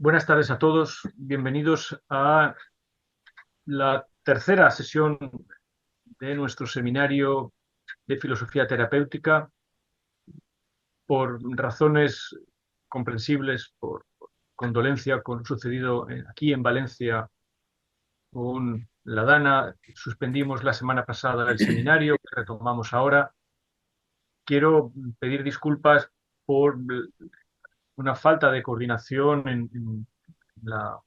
Buenas tardes a todos. Bienvenidos a la tercera sesión de nuestro seminario de filosofía terapéutica. Por razones comprensibles, por condolencia con lo sucedido aquí en Valencia con la Dana, suspendimos la semana pasada el seminario que retomamos ahora. Quiero pedir disculpas por una falta de coordinación la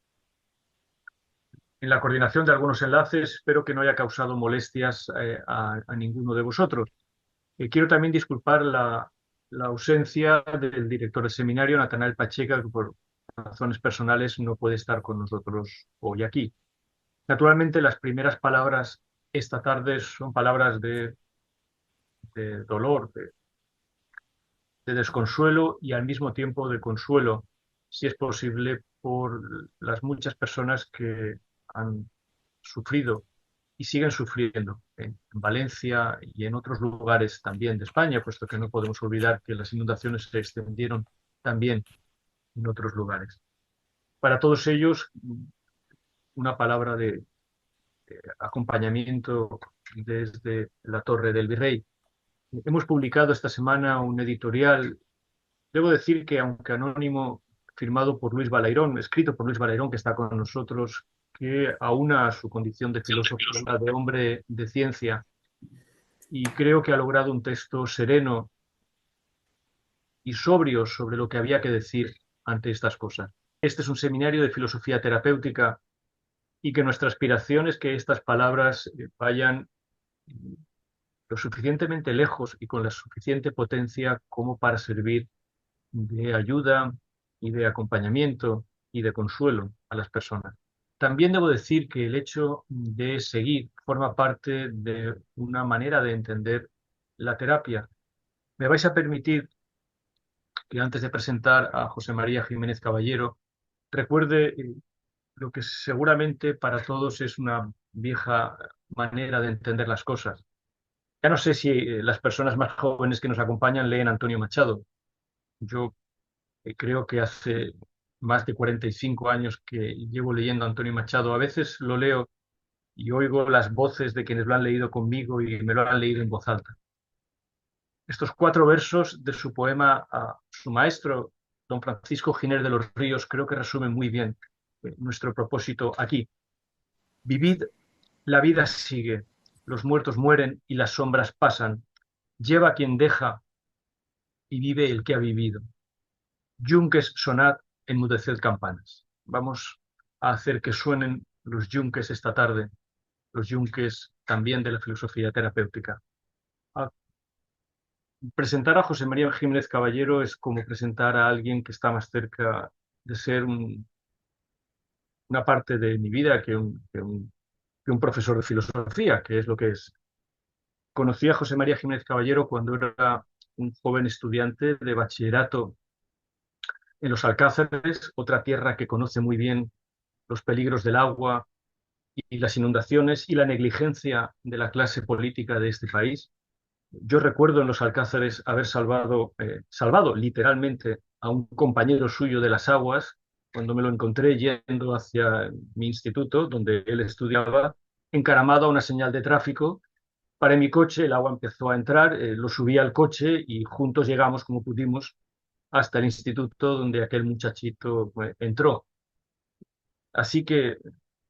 en la coordinación de algunos enlaces. Espero que no haya causado molestias a ninguno de vosotros. Quiero también disculpar la ausencia del director del seminario, Natanael Pacheca, que por razones personales no puede estar con nosotros hoy aquí. Naturalmente, las primeras palabras esta tarde son palabras de dolor, de desconsuelo y al mismo tiempo de consuelo, si es posible, por las muchas personas que han sufrido y siguen sufriendo en Valencia y en otros lugares también de España, puesto que no podemos olvidar que las inundaciones se extendieron también en otros lugares. Para todos ellos, una palabra de acompañamiento desde la Torre del Virrey. Hemos publicado esta semana un editorial, debo decir que aunque anónimo, firmado por Luis Balairón, escrito por Luis Balairón, que está con nosotros, que aúna a su condición de filósofo, de hombre de ciencia, y creo que ha logrado un texto sereno y sobrio sobre lo que había que decir ante estas cosas. Este es un seminario de filosofía terapéutica y que nuestra aspiración es que estas palabras vayan lo suficientemente lejos y con la suficiente potencia como para servir de ayuda y de acompañamiento y de consuelo a las personas. También debo decir que el hecho de seguir forma parte de una manera de entender la terapia. Me vais a permitir que antes de presentar a José María Jiménez Caballero, recuerde lo que seguramente para todos es una vieja manera de entender las cosas. Ya no sé si las personas más jóvenes que nos acompañan leen Antonio Machado. Yo creo que hace más de 45 años que llevo leyendo a Antonio Machado. A veces lo leo y oigo las voces de quienes lo han leído conmigo y me lo han leído en voz alta. Estos cuatro versos de su poema a su maestro, don Francisco Giner de los Ríos, creo que resumen muy bien nuestro propósito aquí. Vivid, la vida sigue, los muertos mueren y las sombras pasan. Lleva quien deja y vive el que ha vivido. Yunques sonad, enmudeced campanas. Vamos a hacer que suenen los yunques esta tarde, los yunques también de la filosofía terapéutica. A Presentar a José María Jiménez Caballero es como presentar a alguien que está más cerca de ser una parte de mi vida que un profesor de filosofía, que es lo que es. Conocí a José María Jiménez Caballero cuando era un joven estudiante de bachillerato en los Alcázares, otra tierra que conoce muy bien los peligros del agua y las inundaciones y la negligencia de la clase política de este país. Yo recuerdo en los Alcázares haber salvado literalmente a un compañero suyo de las aguas cuando me lo encontré yendo hacia mi instituto, donde él estudiaba, encaramado a una señal de tráfico. Paré mi coche, el agua empezó a entrar, lo subí al coche y juntos llegamos como pudimos hasta el instituto donde aquel muchachito entró. Así que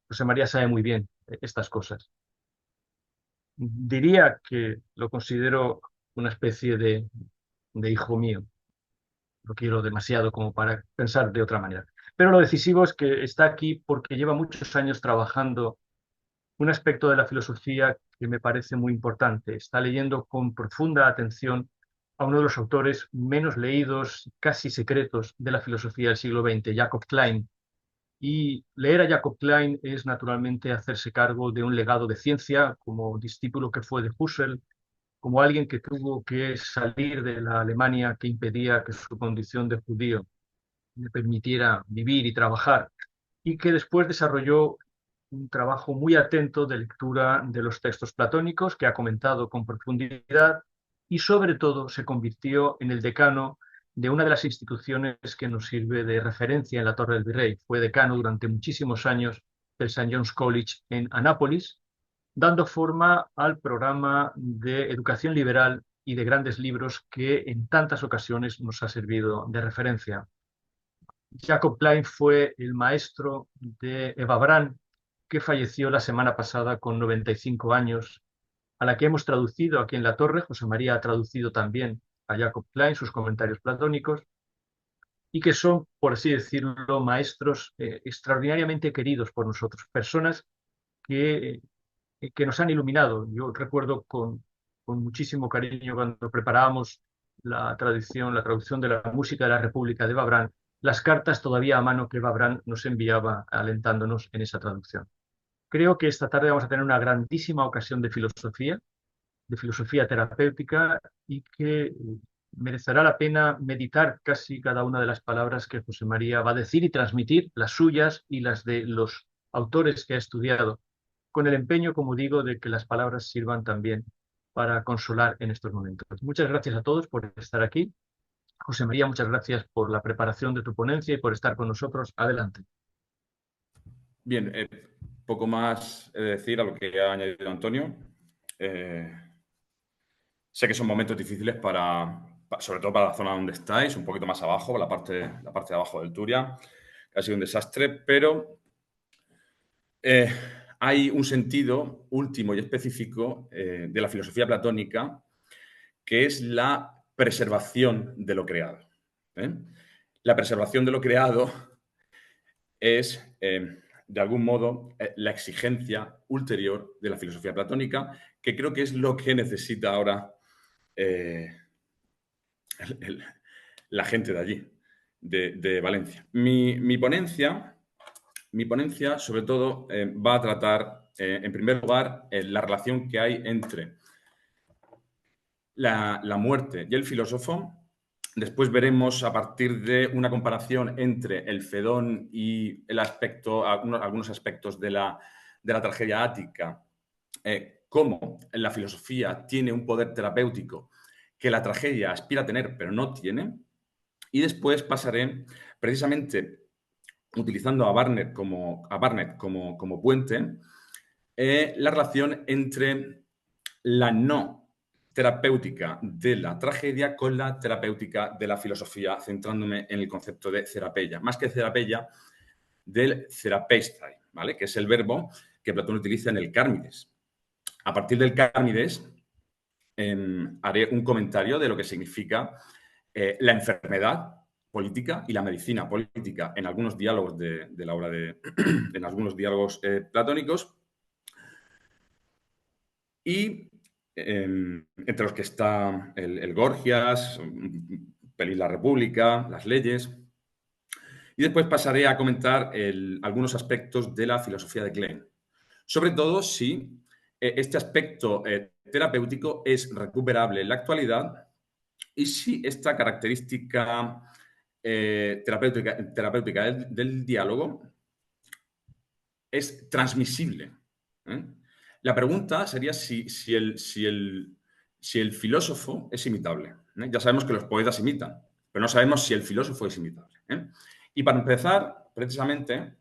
José María sabe muy bien estas cosas. Diría que lo considero una especie de hijo mío. Lo quiero demasiado como para pensar de otra manera. Pero lo decisivo es que está aquí porque lleva muchos años trabajando un aspecto de la filosofía que me parece muy importante. Está leyendo con profunda atención a uno de los autores menos leídos, casi secretos de la filosofía del siglo XX, Jacob Klein. Y leer a Jacob Klein es naturalmente hacerse cargo de un legado de ciencia, como discípulo que fue de Husserl, como alguien que tuvo que salir de la Alemania que impedía que su condición de judío le permitiera vivir y trabajar, y que después desarrolló un trabajo muy atento de lectura de los textos platónicos, que ha comentado con profundidad, y sobre todo se convirtió en el decano de una de las instituciones que nos sirve de referencia en la Torre del Virrey. Fue decano durante muchísimos años del St. John's College en Annápolis, dando forma al programa de educación liberal y de grandes libros que en tantas ocasiones nos ha servido de referencia. Jacob Klein fue el maestro de Eva Braun, que falleció la semana pasada con 95 años, a la que hemos traducido aquí en La Torre. José María ha traducido también a Jacob Klein sus comentarios platónicos, y que son, por así decirlo, maestros extraordinariamente queridos por nosotros, personas que, que nos han iluminado. Yo recuerdo con muchísimo cariño cuando preparábamos la traducción de la música de la República de Eva, las cartas todavía a mano que Eva nos enviaba alentándonos en esa traducción. Creo que esta tarde vamos a tener una grandísima ocasión de filosofía terapéutica, y que merecerá la pena meditar casi cada una de las palabras que José María va a decir y transmitir, las suyas y las de los autores que ha estudiado, con el empeño, como digo, de que las palabras sirvan también para consolar en estos momentos. Muchas gracias a todos por estar aquí. José María, muchas gracias por la preparación de tu ponencia y por estar con nosotros. Adelante. Bien, poco más he de decir a lo que ha añadido Antonio. Sé que son momentos difíciles sobre todo para la zona donde estáis, un poquito más abajo, la parte de abajo del Turia. Ha sido un desastre, pero hay un sentido último y específico de la filosofía platónica, que es la preservación de lo creado. La preservación de lo creado es, de algún modo, la exigencia ulterior de la filosofía platónica, que creo que es lo que necesita ahora la gente de allí, de Valencia. Mi ponencia, sobre todo, va a tratar, en primer lugar, la relación que hay entre la muerte y el filósofo. Después veremos, a partir de una comparación entre el Fedón y algunos aspectos de la tragedia ática, cómo la filosofía tiene un poder terapéutico que la tragedia aspira a tener, pero no tiene. Y después pasaré, precisamente utilizando a Barnett como puente, la relación entre la no terapéutica de la tragedia con la terapéutica de la filosofía, centrándome en el concepto de therapeia. Más que therapeia, del therapeistai, ¿vale? Que es el verbo que Platón utiliza en el Cármides. A partir del Cármides, haré un comentario de lo que significa la enfermedad política y la medicina política en algunos diálogos de la obra en algunos diálogos platónicos, y entre los que está el Gorgias, Pelis la República, las leyes. Y después pasaré a comentar algunos aspectos de la filosofía de Klein. Sobre todo si este aspecto terapéutico es recuperable en la actualidad y si esta característica terapéutica del diálogo es transmisible. La pregunta sería si el filósofo es imitable. Ya sabemos que los poetas imitan, pero no sabemos si el filósofo es imitable. Y para empezar, precisamente,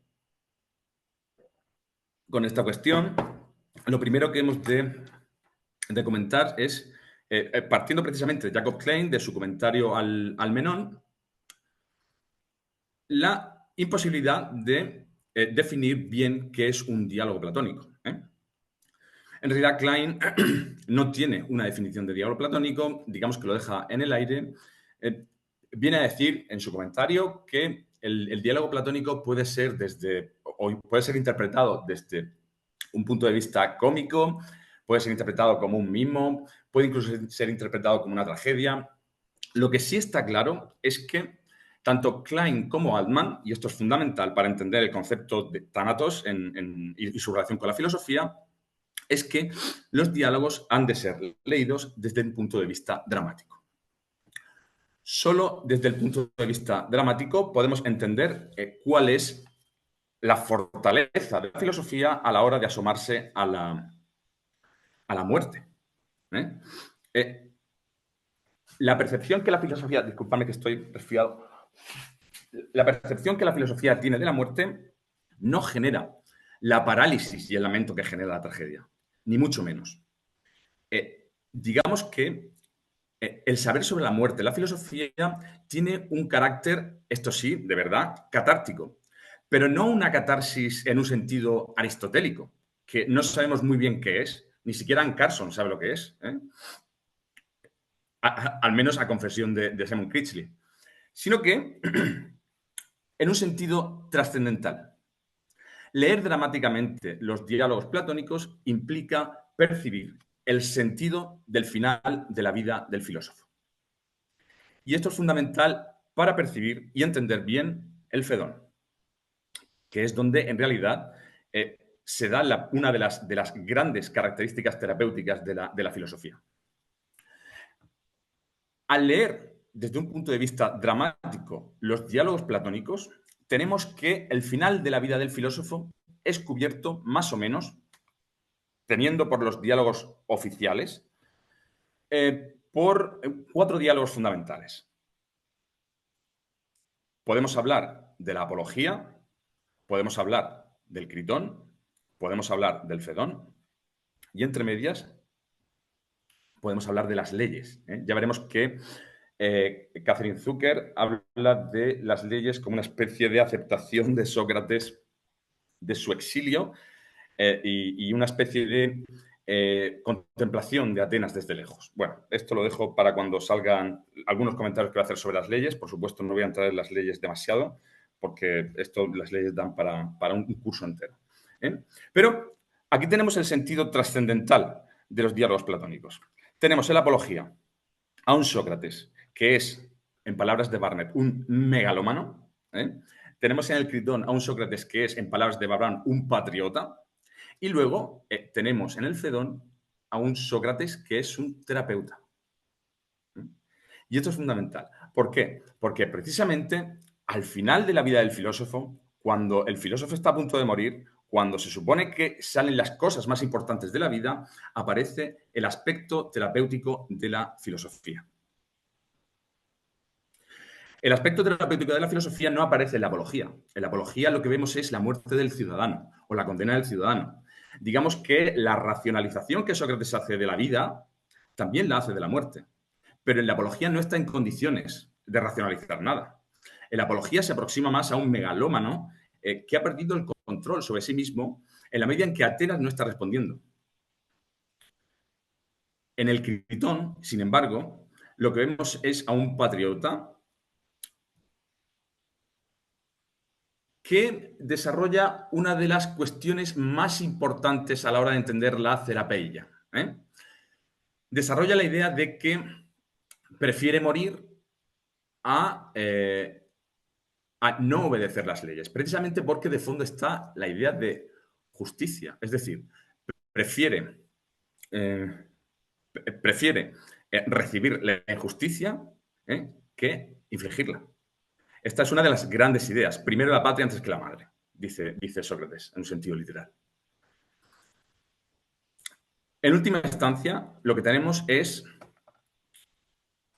con esta cuestión, lo primero que hemos de comentar es, partiendo precisamente de Jacob Klein, de su comentario al Menón, la imposibilidad de definir bien qué es un diálogo platónico. En realidad, Klein no tiene una definición de diálogo platónico, digamos que lo deja en el aire. Viene a decir en su comentario que el diálogo platónico puede ser interpretado desde un punto de vista cómico, puede ser interpretado como un mimo, puede incluso ser interpretado como una tragedia. Lo que sí está claro es que tanto Klein como Altman, y esto es fundamental para entender el concepto de Thanatos y su relación con la filosofía, es que los diálogos han de ser leídos desde un punto de vista dramático. Solo desde el punto de vista dramático podemos entender cuál es la fortaleza de la filosofía a la hora de asomarse a la muerte. la percepción que la filosofía, disculpadme que estoy resfriado, la percepción que la filosofía tiene de la muerte no genera la parálisis y el lamento que genera la tragedia, ni mucho menos. Digamos que el saber sobre la muerte, la filosofía tiene un carácter, esto sí, de verdad, catártico, pero no una catarsis en un sentido aristotélico, que no sabemos muy bien qué es, ni siquiera Anne Carson sabe lo que es, ¿eh? Al menos a confesión de Simon Critchley, sino que en un sentido trascendental. Leer dramáticamente los diálogos platónicos implica percibir el sentido del final de la vida del filósofo. Y esto es fundamental para percibir y entender bien el Fedón, que es donde en realidad se da una de las grandes características terapéuticas de la filosofía. Al leer desde un punto de vista dramático los diálogos platónicos, tenemos que el final de la vida del filósofo es cubierto más o menos, teniendo por los diálogos oficiales, por 4 diálogos fundamentales. Podemos hablar de la apología, podemos hablar del Critón, podemos hablar del Fedón y entre medias podemos hablar de las leyes. Ya veremos que Catherine Zucker habla de las leyes como una especie de aceptación de Sócrates de su exilio y una especie de contemplación de Atenas desde lejos. Bueno, esto lo dejo para cuando salgan algunos comentarios que voy a hacer sobre las leyes. Por supuesto, no voy a entrar en las leyes demasiado, porque las leyes dan para un curso entero. Pero aquí tenemos el sentido trascendental de los diálogos platónicos. Tenemos en la apología a un Sócrates que es, en palabras de Barnett, un megalómano. Tenemos en el Critón a un Sócrates que es, en palabras de Barban, un patriota. Y luego tenemos en el Fedón a un Sócrates que es un terapeuta. Y esto es fundamental. ¿Por qué? Porque precisamente al final de la vida del filósofo, cuando el filósofo está a punto de morir, cuando se supone que salen las cosas más importantes de la vida, aparece el aspecto terapéutico de la filosofía. El aspecto terapéutico de la filosofía no aparece en la apología. En la apología lo que vemos es la muerte del ciudadano o la condena del ciudadano. Digamos que la racionalización que Sócrates hace de la vida también la hace de la muerte. Pero en la apología no está en condiciones de racionalizar nada. En la apología se aproxima más a un megalómano que ha perdido el control sobre sí mismo en la medida en que Atenas no está respondiendo. En el Critón, sin embargo, lo que vemos es a un patriota que desarrolla una de las cuestiones más importantes a la hora de entender la cerapeia. Desarrolla la idea de que prefiere morir a no obedecer las leyes, precisamente porque de fondo está la idea de justicia. Es decir, prefiere recibir la injusticia que infligirla. Esta es una de las grandes ideas. Primero la patria antes que la madre, dice Sócrates, en un sentido literal. En última instancia, lo que tenemos es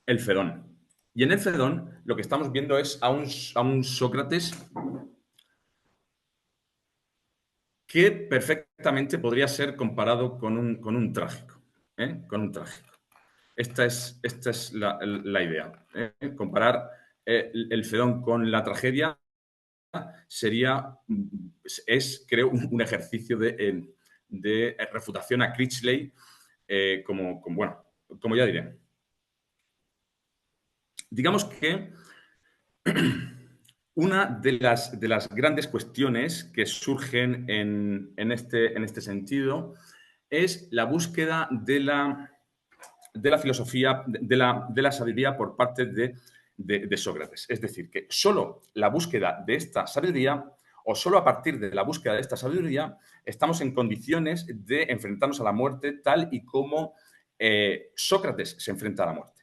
el Fedón. Y en el Fedón lo que estamos viendo es a un Sócrates que perfectamente podría ser comparado con un trágico. Con un trágico. Esta es la idea. Comparar el Fedón con la tragedia creo, un ejercicio de refutación a Critchley, como ya diré. Digamos que una de las grandes cuestiones que surgen en este sentido es la búsqueda de la filosofía, de la sabiduría por parte de Sócrates. Es decir, que solo la búsqueda de esta sabiduría o solo a partir de la búsqueda de esta sabiduría estamos en condiciones de enfrentarnos a la muerte tal y como Sócrates se enfrenta a la muerte.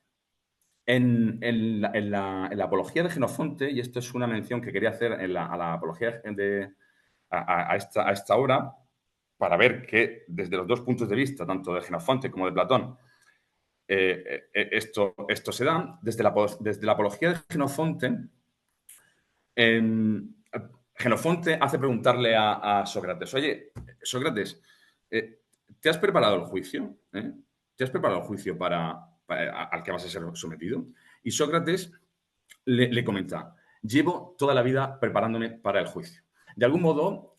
En la apología de Jenofonte, y esto es una mención que quería hacer a la apología a esta obra, para ver que desde los dos puntos de vista, tanto de Jenofonte como de Platón, esto se da desde la apología de Jenofonte. Jenofonte hace preguntarle a Sócrates, oye, Sócrates, ¿te has preparado el juicio? ¿Te has preparado el juicio al que vas a ser sometido? Y Sócrates le comenta, llevo toda la vida preparándome para el juicio. De algún modo,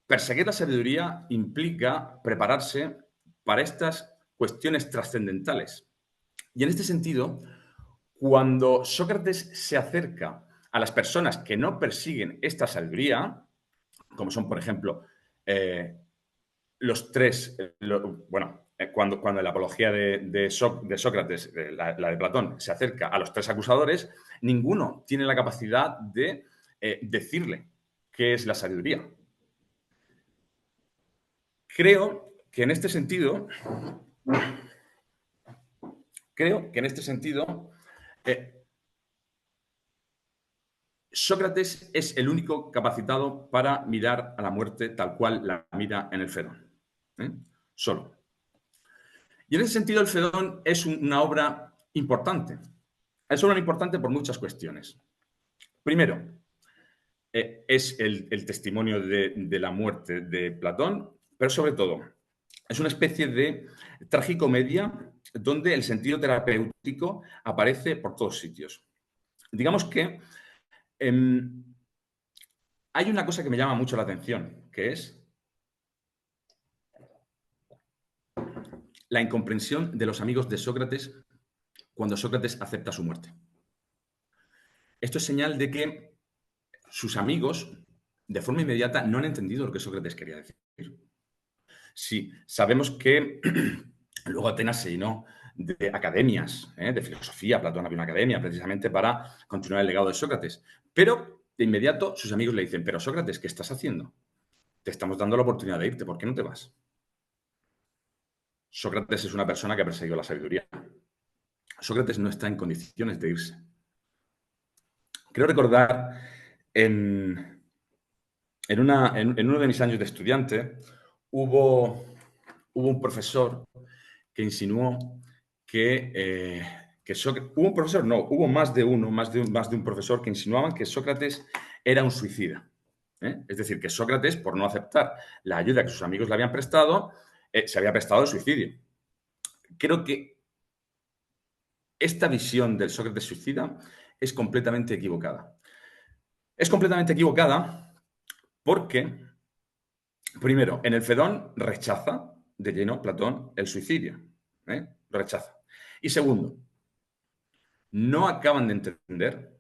perseguir la sabiduría implica prepararse para estas cuestiones trascendentales. Y en este sentido, cuando Sócrates se acerca a las personas que no persiguen esta sabiduría, como son, por ejemplo, los tres, cuando en la apología de Sócrates, la de Platón, se acerca a los tres acusadores, ninguno tiene la capacidad de decirle qué es la sabiduría. Creo que en este sentido, Sócrates es el único capacitado para mirar a la muerte tal cual la mira en el Fedón. Solo. Y en ese sentido, el Fedón es una obra importante. Es una obra importante por muchas cuestiones. Primero, es el testimonio de la muerte de Platón, pero sobre todo, es una especie de tragicomedia donde el sentido terapéutico aparece por todos sitios. Digamos que hay una cosa que me llama mucho la atención, que es la incomprensión de los amigos de Sócrates cuando Sócrates acepta su muerte. Esto es señal de que sus amigos, de forma inmediata, no han entendido lo que Sócrates quería decir. Sí, sabemos que luego Atenas se llenó de academias, de filosofía. Platón había una academia precisamente para continuar el legado de Sócrates. Pero de inmediato sus amigos le dicen, pero Sócrates, ¿qué estás haciendo? Te estamos dando la oportunidad de irte, ¿por qué no te vas? Sócrates es una persona que ha perseguido la sabiduría. Sócrates no está en condiciones de irse. Creo recordar en uno de mis años de estudiante hubo un profesor que insinuó que Sócrates, hubo más de un profesor que insinuaban que Sócrates era un suicida. Es decir, que Sócrates, por no aceptar la ayuda que sus amigos le habían prestado, se había prestado al suicidio. Creo que esta visión del Sócrates suicida es completamente equivocada. Es completamente equivocada porque, primero, en el Fedón rechaza de lleno Platón el suicidio. Rechaza. Y segundo, no acaban de entender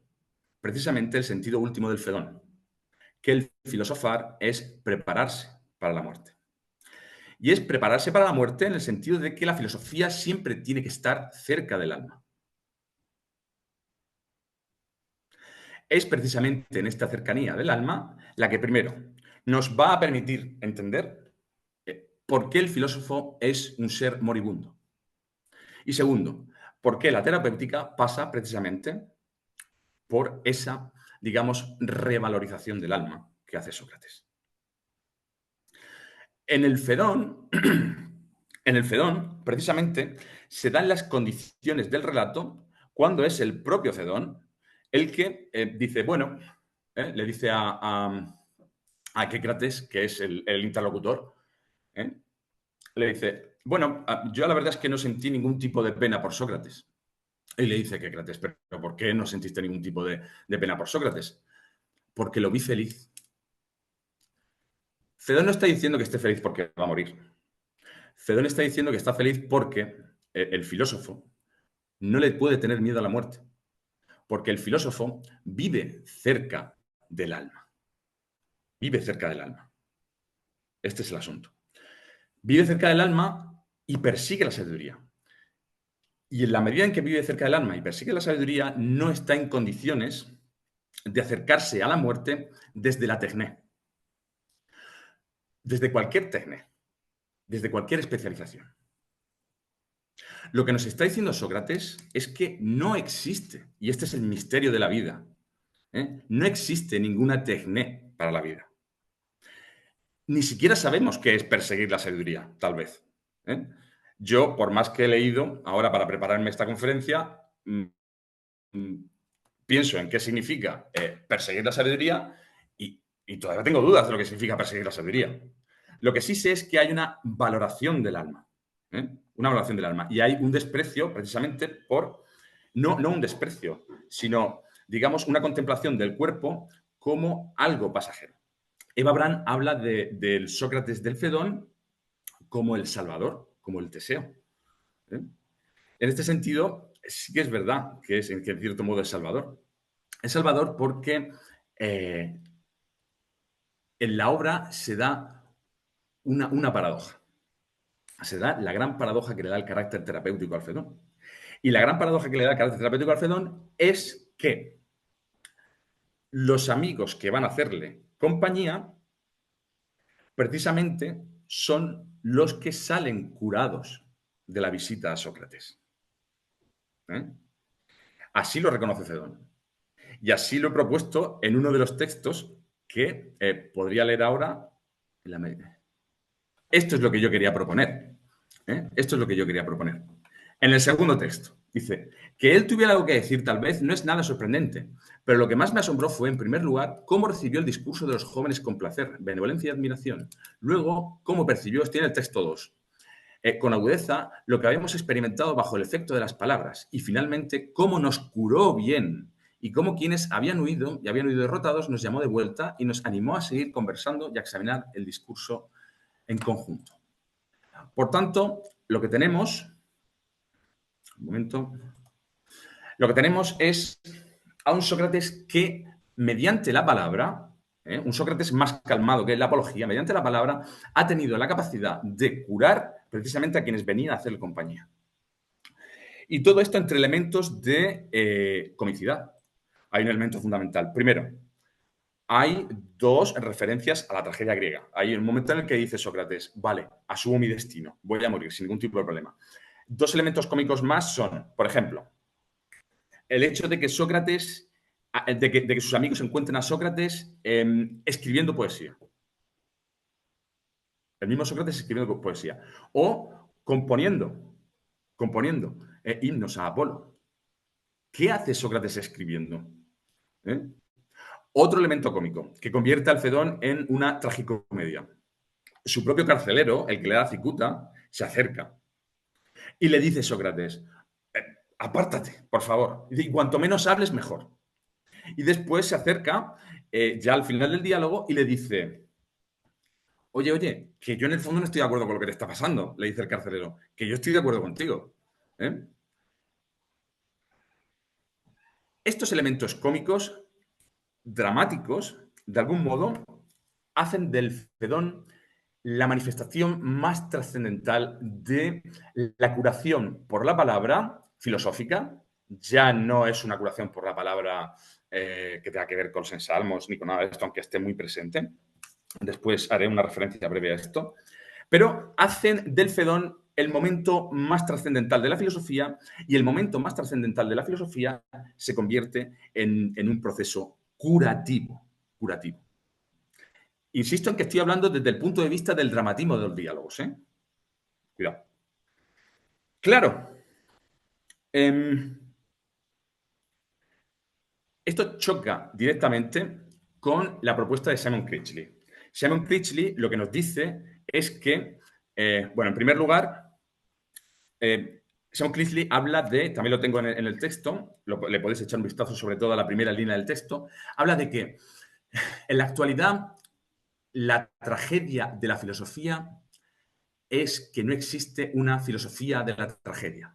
precisamente el sentido último del Fedón, que el filosofar es prepararse para la muerte. Y es prepararse para la muerte en el sentido de que la filosofía siempre tiene que estar cerca del alma. Es precisamente en esta cercanía del alma la que, primero, nos va a permitir entender por qué el filósofo es un ser moribundo. Y segundo, por qué la terapéutica pasa precisamente por esa, digamos, revalorización del alma que hace Sócrates. En el Fedón, precisamente, se dan las condiciones del relato cuando es el propio Fedón el que dice, bueno, le dice a Quécrates, que es el interlocutor, le dice, bueno, yo la verdad es que no sentí ningún tipo de pena por Sócrates. Y le dice Quécrates, pero ¿por qué no sentiste ningún tipo de pena por Sócrates? Porque lo vi feliz. Fedón no está diciendo que esté feliz porque va a morir. Fedón está diciendo que está feliz porque el filósofo no le puede tener miedo a la muerte. Porque el filósofo vive cerca del alma. Vive cerca del alma. Este es el asunto. Vive cerca del alma y persigue la sabiduría. Y en la medida en que vive cerca del alma y persigue la sabiduría, no está en condiciones de acercarse a la muerte desde la tecné. Desde cualquier tecné. Desde cualquier especialización. Lo que nos está diciendo Sócrates es que no existe, y este es el misterio de la vida, no existe ninguna tecné para la vida. Ni siquiera sabemos qué es perseguir la sabiduría, tal vez. Yo, por más que he leído ahora para prepararme esta conferencia, pienso en qué significa perseguir la sabiduría y todavía tengo dudas de lo que significa perseguir la sabiduría. Lo que sí sé es que hay una valoración del alma, una valoración del alma, y hay un desprecio precisamente por, no un desprecio, sino, digamos, una contemplación del cuerpo como algo pasajero. Eva Brandt habla del Sócrates del Fedón como el Salvador, como el Teseo. En este sentido, sí que es verdad que es en cierto modo el Salvador. Es Salvador porque en la obra se da una paradoja. Se da la gran paradoja que le da el carácter terapéutico al Fedón. Y la gran paradoja que le da el carácter terapéutico al Fedón es que los amigos que van a hacerle compañía precisamente son los que salen curados de la visita a Sócrates. Así lo reconoce Fedón. Y así lo he propuesto en uno de los textos que podría leer ahora. Esto es lo que yo quería proponer. Esto es lo que yo quería proponer. En el segundo texto, dice, que él tuviera algo que decir tal vez no es nada sorprendente, pero lo que más me asombró fue, en primer lugar, cómo recibió el discurso de los jóvenes con placer, benevolencia y admiración. Luego, cómo percibió, tiene el texto 2, con agudeza lo que habíamos experimentado bajo el efecto de las palabras y finalmente cómo nos curó bien y cómo quienes habían huido y habían huido derrotados nos llamó de vuelta y nos animó a seguir conversando y a examinar el discurso en conjunto. Por tanto, lo que tenemos, un momento, lo que tenemos es a un Sócrates que mediante la palabra, un Sócrates más calmado que la apología, mediante la palabra ha tenido la capacidad de curar precisamente a quienes venían a hacerle compañía. Y todo esto entre elementos de comicidad. Hay un elemento fundamental. Primero, hay dos referencias a la tragedia griega. Hay un momento en el que dice Sócrates, vale, asumo mi destino, voy a morir sin ningún tipo de problema. Dos elementos cómicos más son, por ejemplo, el hecho de que Sócrates, de que sus amigos encuentren a Sócrates escribiendo poesía. El mismo Sócrates escribiendo poesía. O componiendo himnos a Apolo. ¿Qué hace Sócrates escribiendo? ¿Eh? Otro elemento cómico que convierte al Fedón en una tragicomedia. Su propio carcelero, el que le da cicuta, se acerca y le dice Sócrates, apártate, por favor. Y cuanto menos hables, mejor. Y después se acerca, ya al final del diálogo, y le dice, oye, que yo en el fondo no estoy de acuerdo con lo que te está pasando, le dice el carcelero, que yo estoy de acuerdo contigo. Estos elementos cómicos, dramáticos, de algún modo, hacen del Fedón la manifestación más trascendental de la curación por la palabra filosófica. Ya no es una curación por la palabra que tenga que ver con los ensalmos ni con nada de esto, aunque esté muy presente. Después haré una referencia breve a esto. Pero hacen del Fedón el momento más trascendental de la filosofía y el momento más trascendental de la filosofía se convierte en un proceso curativo. Insisto en que estoy hablando desde el punto de vista del dramatismo de los diálogos. Cuidado. Claro. Esto choca directamente con la propuesta de Simon Critchley. Simon Critchley lo que nos dice es que, bueno, en primer lugar, Simon Critchley habla de, también lo tengo en el texto, le podéis echar un vistazo sobre todo a la primera línea del texto, habla de que en la actualidad la tragedia de la filosofía es que no existe una filosofía de la tragedia.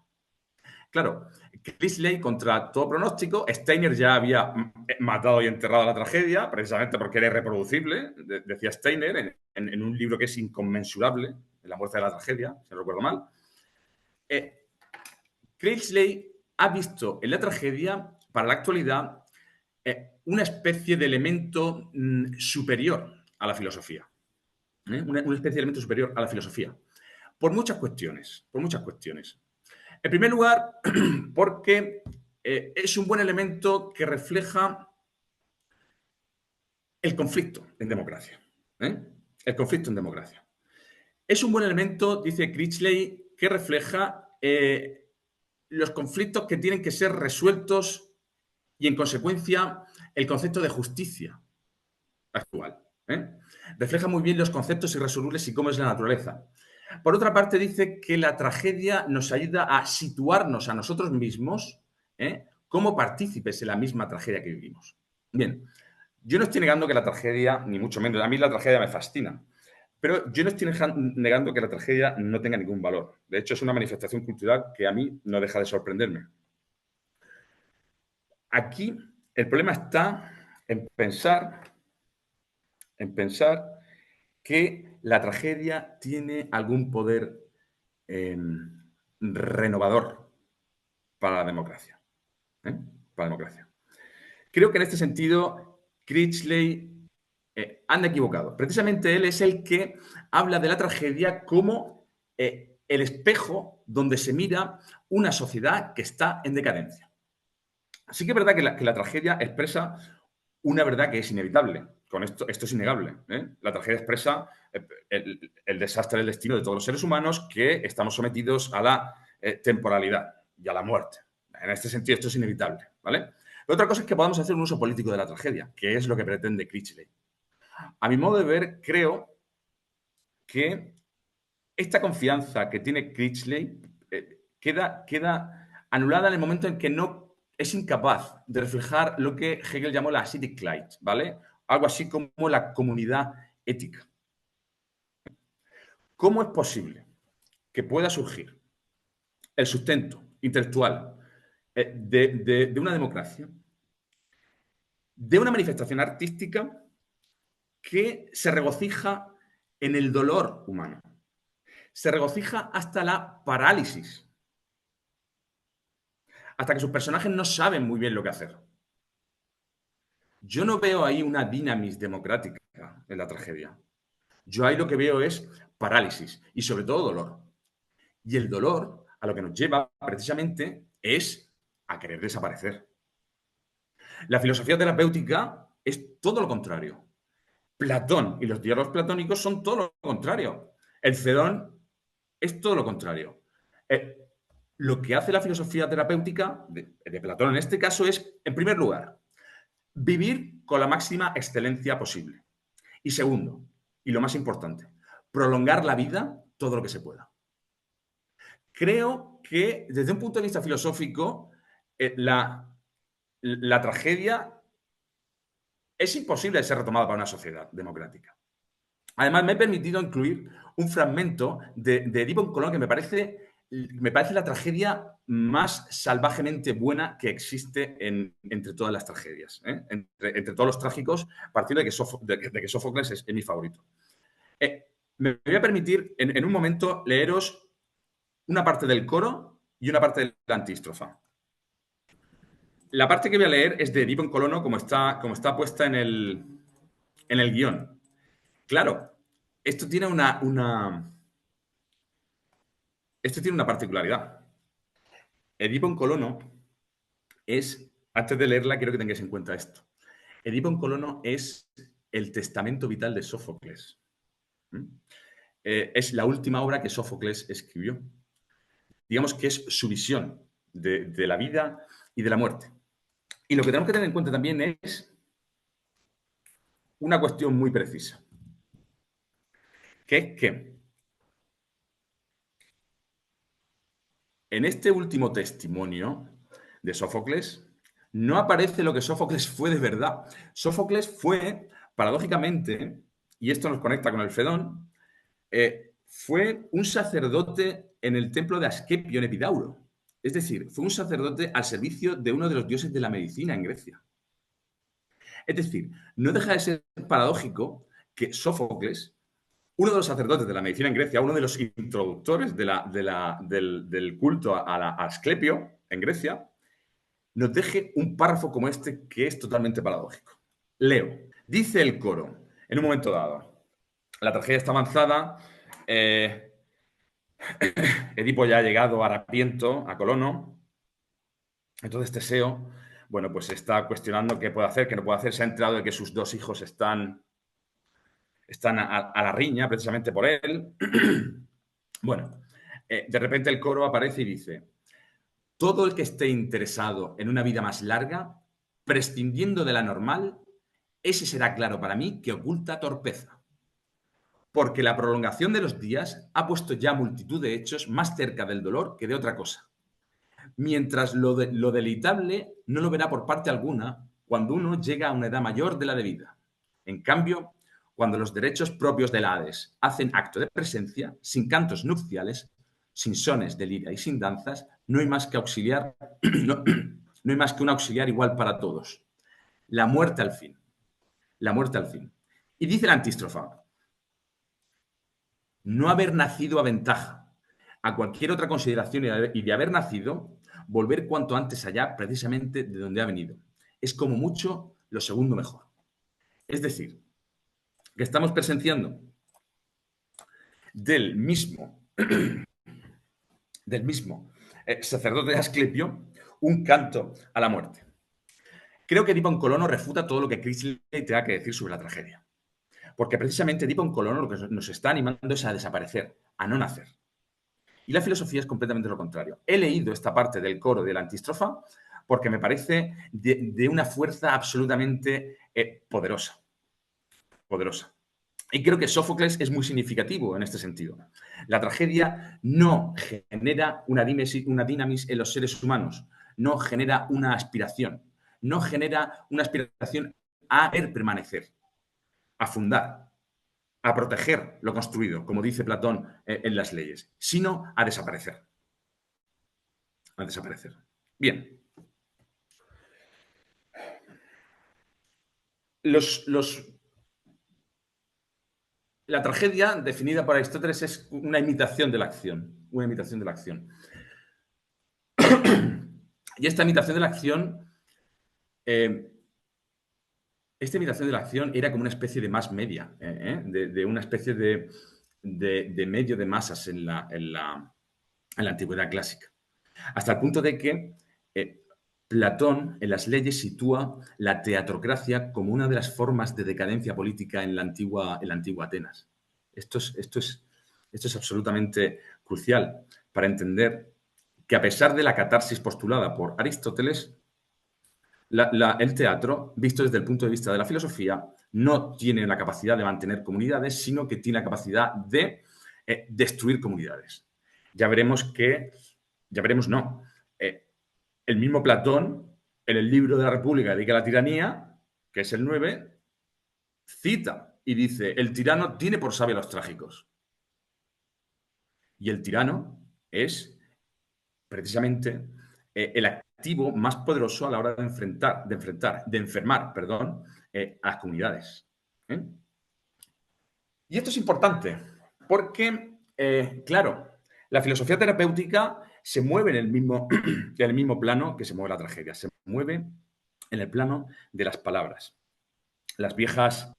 Claro, Critchley, contra todo pronóstico, Steiner ya había matado y enterrado la tragedia, precisamente porque era irreproducible, decía Steiner, en un libro que es inconmensurable, en La muerte de la tragedia, si no recuerdo mal. Critchley ha visto en la tragedia, para la actualidad, una especie de elemento superior a la filosofía. Una especie de elemento superior a la filosofía. Por muchas cuestiones. En primer lugar, porque es un buen elemento que refleja el conflicto en democracia. El conflicto en democracia. Es un buen elemento, dice Critchley, que refleja los conflictos que tienen que ser resueltos y, en consecuencia, el concepto de justicia actual. Refleja muy bien los conceptos irresolubles y cómo es la naturaleza. Por otra parte, dice que la tragedia nos ayuda a situarnos a nosotros mismos como partícipes en la misma tragedia que vivimos. Bien, yo no estoy negando que la tragedia, ni mucho menos, a mí la tragedia me fascina, pero yo no estoy negando que la tragedia no tenga ningún valor. De hecho, es una manifestación cultural que a mí no deja de sorprenderme. Aquí el problema está en pensar que la tragedia tiene algún poder renovador para la democracia. Para la democracia. Creo que en este sentido, Critchley anda equivocado. Precisamente él es el que habla de la tragedia como el espejo donde se mira una sociedad que está en decadencia. Sí que es verdad que la tragedia expresa una verdad que es inevitable. Con esto es innegable. La tragedia expresa el desastre del destino de todos los seres humanos, que estamos sometidos a la temporalidad y a la muerte. En este sentido, esto es inevitable, ¿vale? Pero otra cosa es que podamos hacer un uso político de la tragedia, que es lo que pretende Critchley. A mi modo de ver, creo que esta confianza que tiene Critchley queda anulada en el momento en que no es incapaz de reflejar lo que Hegel llamó la Aesthetic Light, ¿vale? Algo así como la comunidad ética. ¿Cómo es posible que pueda surgir el sustento intelectual de una democracia, de una manifestación artística que se regocija en el dolor humano? Se regocija hasta la parálisis, hasta que sus personajes no saben muy bien lo que hacer. Yo no veo ahí una dinamis democrática en la tragedia. Yo ahí lo que veo es parálisis y sobre todo dolor. Y el dolor a lo que nos lleva precisamente es a querer desaparecer. La filosofía terapéutica es todo lo contrario. Platón y los diálogos platónicos son todo lo contrario. El Fedón es todo lo contrario. Lo que hace la filosofía terapéutica de Platón en este caso es, en primer lugar, vivir con la máxima excelencia posible. Y segundo, y lo más importante, prolongar la vida todo lo que se pueda. Creo que desde un punto de vista filosófico, la tragedia es imposible de ser retomada para una sociedad democrática. Además, me he permitido incluir un fragmento de Edip Colón que me parece la tragedia más salvajemente buena que existe entre todas las tragedias, entre todos los trágicos, partiendo de que Sófocles es mi favorito. Me voy a permitir en un momento leeros una parte del coro y una parte de la antístrofa. La parte que voy a leer es de Edip Colono, como está puesta en el guión. Claro, esto tiene una particularidad. Edipo Colono es, antes de leerla, quiero que tengáis en cuenta esto. Edipo Colono es el testamento vital de Sófocles. Es la última obra que Sófocles escribió. Digamos que es su visión de la vida y de la muerte. Y lo que tenemos que tener en cuenta también es una cuestión muy precisa, que es que en este último testimonio de Sófocles no aparece lo que Sófocles fue de verdad. Sófocles fue, paradójicamente, y esto nos conecta con el Fedón, fue un sacerdote en el templo de Asclepio en Epidauro. Es decir, fue un sacerdote al servicio de uno de los dioses de la medicina en Grecia. Es decir, no deja de ser paradójico que Sófocles, uno de los sacerdotes de la medicina en Grecia, uno de los introductores del culto a Asclepio en Grecia, nos deje un párrafo como este que es totalmente paradójico. Leo. Dice el coro, en un momento dado, la tragedia está avanzada, Edipo ya ha llegado harapiento a Colono, entonces Teseo, bueno, pues está cuestionando qué puede hacer, qué no puede hacer, se ha enterado de que sus dos hijos están a la riña precisamente por él. Bueno, De repente el coro aparece y dice: todo el que esté interesado en una vida más larga, prescindiendo de la normal, ese será claro para mí que oculta torpeza. Porque la prolongación de los días ha puesto ya multitud de hechos más cerca del dolor que de otra cosa. Mientras lo deleitable no lo verá por parte alguna cuando uno llega a una edad mayor de la debida. En cambio, cuando los derechos propios del Hades hacen acto de presencia, sin cantos nupciales, sin sones de lira y sin danzas, no hay más que auxiliar, no hay más que un auxiliar igual para todos. La muerte al fin. La muerte al fin. Y dice la antístrofa: no haber nacido aventaja. A cualquier otra consideración y de haber nacido, volver cuanto antes allá, precisamente de donde ha venido. Es como mucho lo segundo mejor. Es decir, que estamos presenciando del mismo, sacerdote de Asclepio un canto a la muerte. Creo que Dipon Colono refuta todo lo que Chrisley tenga que decir sobre la tragedia. Porque precisamente Dipon Colono lo que nos está animando es a desaparecer, a no nacer. Y la filosofía es completamente lo contrario. He leído esta parte del coro de la antístrofa porque me parece de una fuerza absolutamente poderosa. Poderosa. Y creo que Sófocles es muy significativo en este sentido. La tragedia no genera una dinamis en los seres humanos, no genera una aspiración, no genera una aspiración a permanecer, a fundar, a proteger lo construido, como dice Platón en las leyes, sino a desaparecer. A desaparecer. Bien. La tragedia, definida por Aristóteles, es una imitación de la acción. Una imitación de la acción. Y esta imitación de la acción, era como una especie de más media, de una especie de medio de masas en la antigüedad clásica. Hasta el punto de que Platón en las leyes sitúa la teatrocracia como una de las formas de decadencia política en la antigua Atenas. Esto es absolutamente crucial para entender que, a pesar de la catarsis postulada por Aristóteles, el teatro, visto desde el punto de vista de la filosofía, no tiene la capacidad de mantener comunidades, sino que tiene la capacidad de destruir comunidades. Ya veremos no. El mismo Platón, en el libro de la República dedica a la tiranía, que es el 9, cita y dice: el tirano tiene por sabio a los trágicos. Y el tirano es precisamente el activo más poderoso a la hora de enfermar a las comunidades. Y esto es importante porque, claro, la filosofía terapéutica se mueve en el mismo plano que se mueve la tragedia. Se mueve en el plano de las palabras. Las viejas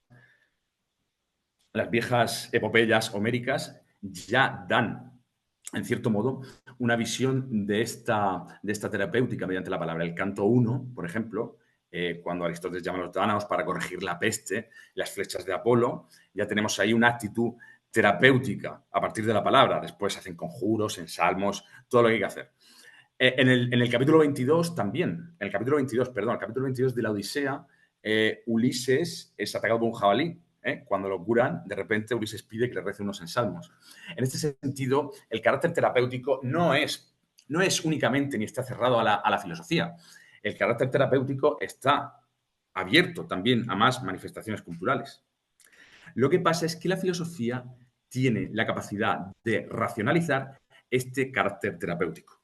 epopeyas homéricas ya dan, en cierto modo, una visión de esta terapéutica mediante la palabra. El canto 1, por ejemplo, cuando Aristóteles llama a los dánaos para corregir la peste, las flechas de Apolo, ya tenemos ahí una actitud terapéutica a partir de la palabra. Después se hacen conjuros, en salmos, todo lo que hay que hacer. En el capítulo 22 también, el capítulo 22 de la Odisea, Ulises es atacado por un jabalí. Cuando lo curan, de repente Ulises pide que le rece unos ensalmos. En este sentido, el carácter terapéutico no es únicamente ni está cerrado a la filosofía. El carácter terapéutico está abierto también a más manifestaciones culturales. Lo que pasa es que la filosofía tiene la capacidad de racionalizar este carácter terapéutico.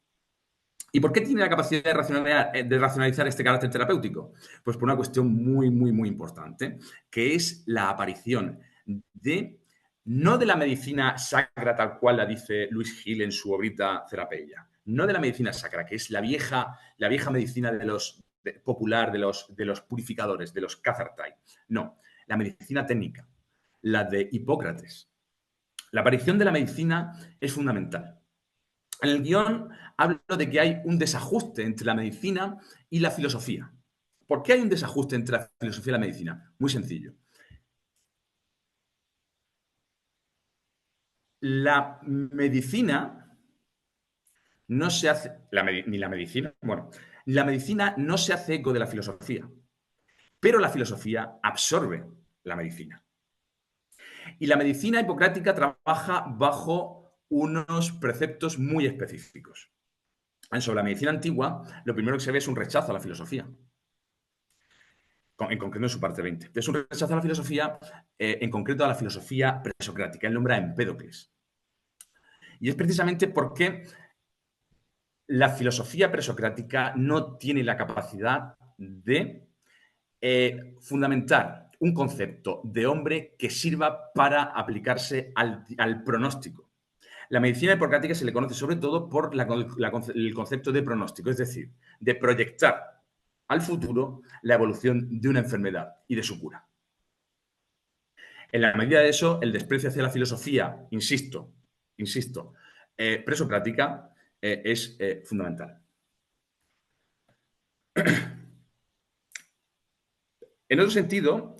¿Y por qué tiene la capacidad de racionalizar este carácter terapéutico? Pues por una cuestión muy, muy, muy importante, que es la aparición no de la medicina sacra tal cual la dice Luis Gil en su obrita Therapeia, no de la medicina sacra, que es la vieja medicina popular de los purificadores, de los Cathartai. No, la medicina técnica, la de Hipócrates. La aparición de la medicina es fundamental. En el guión hablo de que hay un desajuste entre la medicina y la filosofía. ¿Por qué hay un desajuste entre la filosofía y la medicina? Muy sencillo. La medicina no se hace, ni la medicina, bueno, la medicina no se hace eco de la filosofía, pero la filosofía absorbe la medicina. Y la medicina hipocrática trabaja bajo unos preceptos muy específicos. Sobre la medicina antigua, lo primero que se ve es un rechazo a la filosofía, en concreto en su parte 20. Es un rechazo a la filosofía, en concreto a la filosofía presocrática. Él nombra a Empédocles. Y es precisamente porque la filosofía presocrática no tiene la capacidad de fundamentar un concepto de hombre que sirva para aplicarse al pronóstico. La medicina hipocrática se le conoce sobre todo por el concepto de pronóstico, es decir, de proyectar al futuro la evolución de una enfermedad y de su cura. En la medida de eso, el desprecio hacia la filosofía, insisto, presocrática, es fundamental. En otro sentido,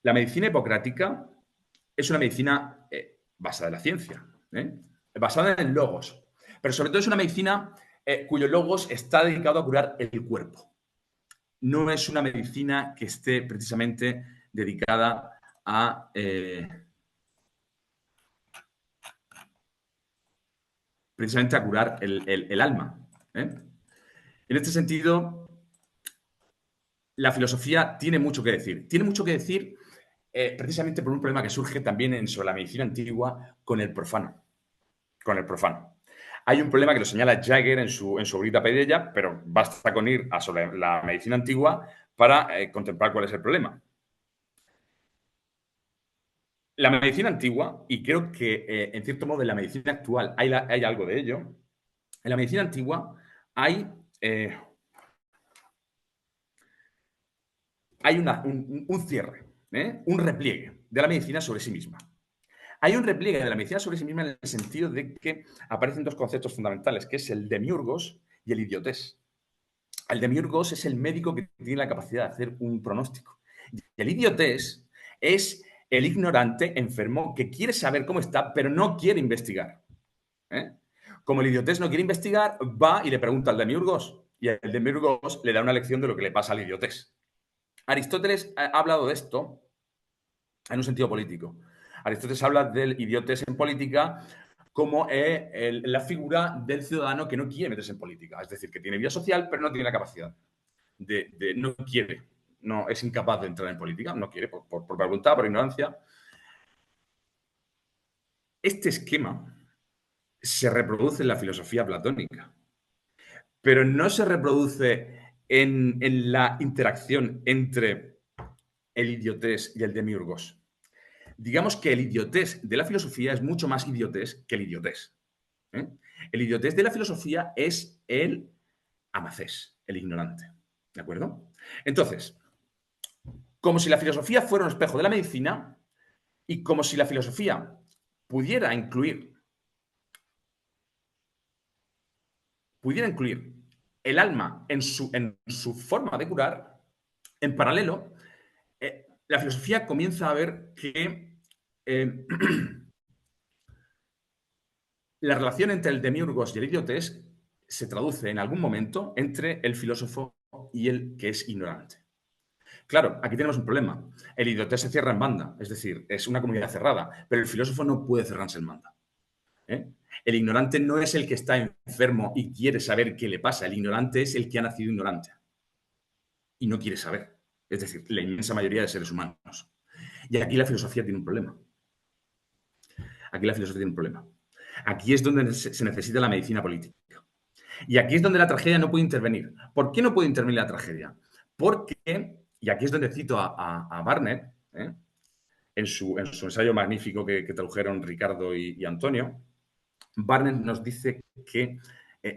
la medicina hipocrática es una medicina basada en la ciencia, basada en el logos, pero sobre todo es una medicina cuyo logos está dedicado a curar el cuerpo. No es una medicina que esté precisamente dedicada a curar el alma. En este sentido, la filosofía tiene mucho que decir. Tiene mucho que decir precisamente por un problema que surge también sobre la medicina antigua con el profano. Hay un problema que lo señala Jagger en su obrita Paideia, pero basta con ir a sobre la medicina antigua para contemplar cuál es el problema. La medicina antigua, y creo que en cierto modo en la medicina actual hay algo de ello, en la medicina antigua hay un cierre, un repliegue de la medicina sobre sí misma. Hay un repliegue de la medicina sobre sí misma en el sentido de que aparecen dos conceptos fundamentales, que es el demiurgos y el idiotés. El demiurgos es el médico que tiene la capacidad de hacer un pronóstico. Y el idiotés es el ignorante enfermo que quiere saber cómo está, pero no quiere investigar. Como el idiotés no quiere investigar, va y le pregunta al demiurgos. Y el demiurgos le da una lección de lo que le pasa al idiotés. Aristóteles ha hablado de esto en un sentido político. Aristóteles habla del idiotés en política como la figura del ciudadano que no quiere meterse en política. Es decir, que tiene vida social, pero no tiene la capacidad no quiere, no es incapaz de entrar en política, no quiere por voluntad, por ignorancia. Este esquema se reproduce en la filosofía platónica, pero no se reproduce en la interacción entre el idiotés y el demiurgos. Digamos que el idiotés de la filosofía es mucho más idiotés que el idiotés. El idiotés de la filosofía es el amacés, el ignorante. ¿De acuerdo? Entonces, como si la filosofía fuera un espejo de la medicina y como si la filosofía pudiera incluir el alma en su forma de curar, en paralelo, la filosofía comienza a ver que la relación entre el demiurgos y el idiotés se traduce en algún momento entre el filósofo y el que es ignorante. Claro, aquí tenemos un problema. El idiotés se cierra en banda, es decir, es una comunidad cerrada, pero el filósofo no puede cerrarse en banda. El ignorante no es el que está enfermo y quiere saber qué le pasa. El ignorante es el que ha nacido ignorante y no quiere saber. Es decir, la inmensa mayoría de seres humanos. Y aquí la filosofía tiene un problema. Aquí es donde se necesita la medicina política. Y aquí es donde la tragedia no puede intervenir. ¿Por qué no puede intervenir la tragedia? Porque, y aquí es donde cito a Barnett, en su ensayo magnífico que tradujeron Ricardo y Antonio, Barnett nos dice que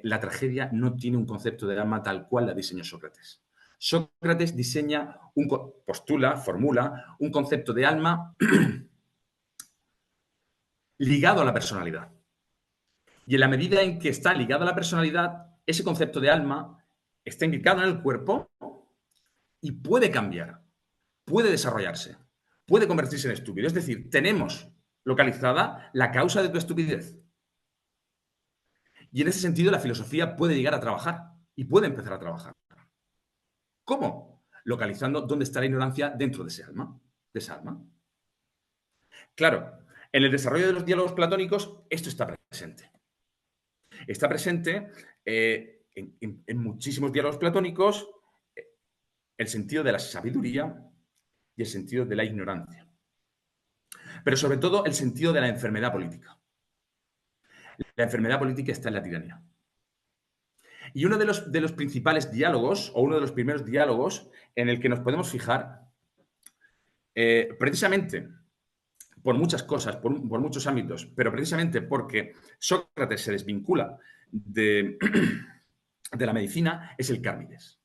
la tragedia no tiene un concepto de alma tal cual la diseñó Sócrates. Sócrates formula un concepto de alma ligado a la personalidad. Y en la medida en que está ligado a la personalidad, ese concepto de alma está implicado en el cuerpo y puede cambiar, puede desarrollarse, puede convertirse en estúpido. Es decir, tenemos localizada la causa de tu estupidez. Y en ese sentido la filosofía puede llegar a trabajar y puede empezar a trabajar. ¿Cómo? Localizando dónde está la ignorancia dentro de ese alma, de esa alma. Claro, en el desarrollo de los diálogos platónicos esto está presente. Está presente en muchísimos diálogos platónicos el sentido de la sabiduría y el sentido de la ignorancia. Pero sobre todo el sentido de la enfermedad política. La enfermedad política está en la tiranía. Y uno de los principales diálogos, o uno de los primeros diálogos en el que nos podemos fijar, precisamente por muchas cosas, por muchos ámbitos, pero precisamente porque Sócrates se desvincula de, de la medicina, es el Cármides.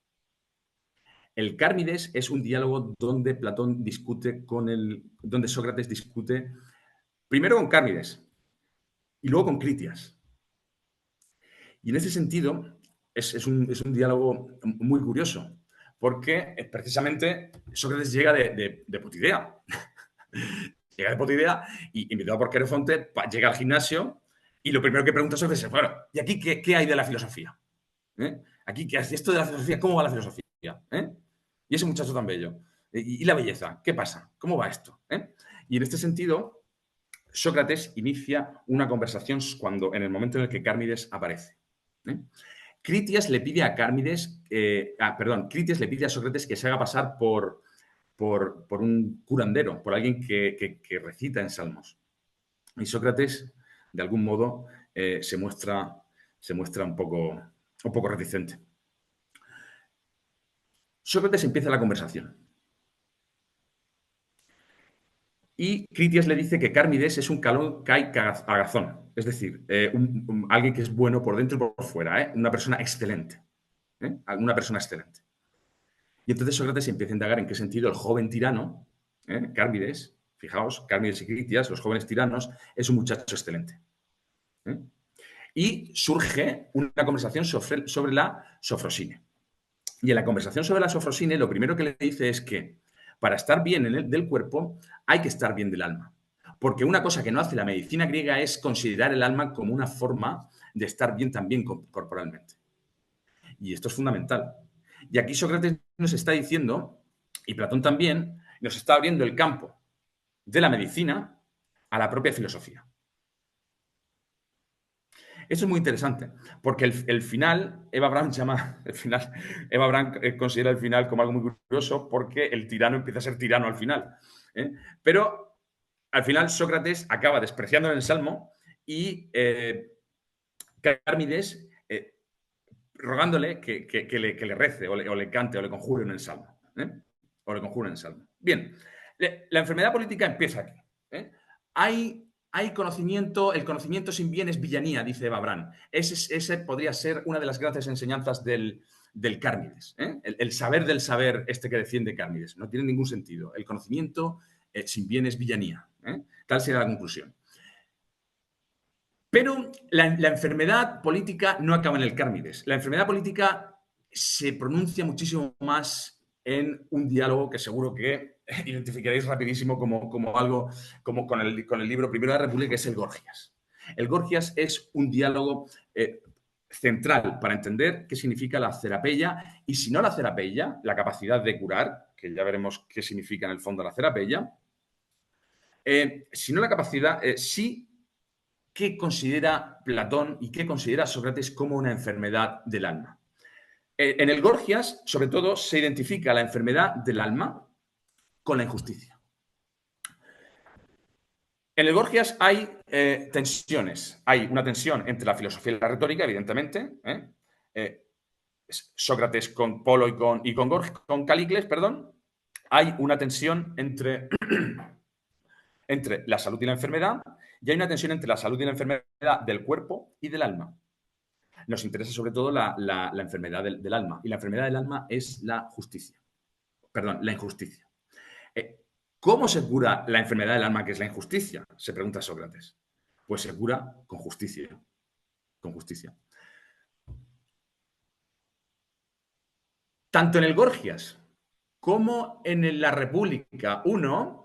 El Cármides es un diálogo donde Platón discute donde Sócrates discute primero con Cármides y luego con Critias. Y en ese sentido es un diálogo muy curioso, porque precisamente Sócrates llega de Potidea. Llega de Potidea y, invitado por Querofonte, llega al gimnasio y lo primero que pregunta Sócrates es, bueno, ¿y aquí qué hay de la filosofía? Aquí, ¿qué hace esto de la filosofía? ¿Cómo va la filosofía? Y ese muchacho tan bello. ¿Y la belleza? ¿Qué pasa? ¿Cómo va esto? Y en este sentido, Sócrates inicia una conversación en el momento en el que Cármides aparece. Critias le pide a Critias le pide a Sócrates que se haga pasar por un curandero, por alguien que recita en salmos. Y Sócrates, de algún modo, se muestra un poco reticente. Sócrates empieza la conversación. Y Critias le dice que Cármides es un agazón, es decir, alguien que es bueno por dentro y por fuera, una persona excelente. Una persona excelente. Y entonces Sócrates empieza a indagar en qué sentido el joven tirano, Cármides, fijaos, Cármides y Critias, los jóvenes tiranos, es un muchacho excelente. Y surge una conversación sobre la sofrosine. Y en la conversación sobre la sofrosine, lo primero que le dice es que para estar bien del cuerpo hay que estar bien del alma. Porque una cosa que no hace la medicina griega es considerar el alma como una forma de estar bien también corporalmente. Y esto es fundamental. Y aquí Sócrates nos está diciendo, y Platón también, nos está abriendo el campo de la medicina a la propia filosofía. Esto es muy interesante, porque el final, Eva Braun considera el final como algo muy curioso porque el tirano empieza a ser tirano al final. Pero al final Sócrates acaba despreciando el salmo y Cármides rogándole que le rece o le cante o le conjure en el salmo. O le conjure en el salmo. Bien, la enfermedad política empieza aquí. Hay conocimiento, el conocimiento sin bien es villanía, dice Eva Braun. Ese podría ser una de las grandes enseñanzas del Cármides. El saber del saber que defiende Cármides. No tiene ningún sentido. El conocimiento sin bien es villanía. Tal será la conclusión. Pero la enfermedad política no acaba en el Cármides. La enfermedad política se pronuncia muchísimo más en un diálogo que seguro que identificaréis rapidísimo como algo, como con el libro Primero de la República, que es el Gorgias. El Gorgias es un diálogo central para entender qué significa la cerapeia y, si no la cerapeia, la capacidad de curar, que ya veremos qué significa en el fondo la cerapeia, si no la capacidad, sí, qué considera Platón y qué considera Sócrates como una enfermedad del alma. En el Gorgias, sobre todo, se identifica la enfermedad del alma con la injusticia. En el Gorgias hay tensiones. Hay una tensión entre la filosofía y la retórica, evidentemente. Sócrates con Polo y con Calícles, perdón. Hay una tensión entre la salud y la enfermedad, y hay una tensión entre la salud y la enfermedad del cuerpo y del alma. Nos interesa sobre todo la enfermedad del alma, y la enfermedad del alma es la injusticia. ¿Cómo se cura la enfermedad del alma, que es la injusticia? Se pregunta Sócrates. Pues se cura con justicia. Con justicia. Tanto en el Gorgias como en la República 1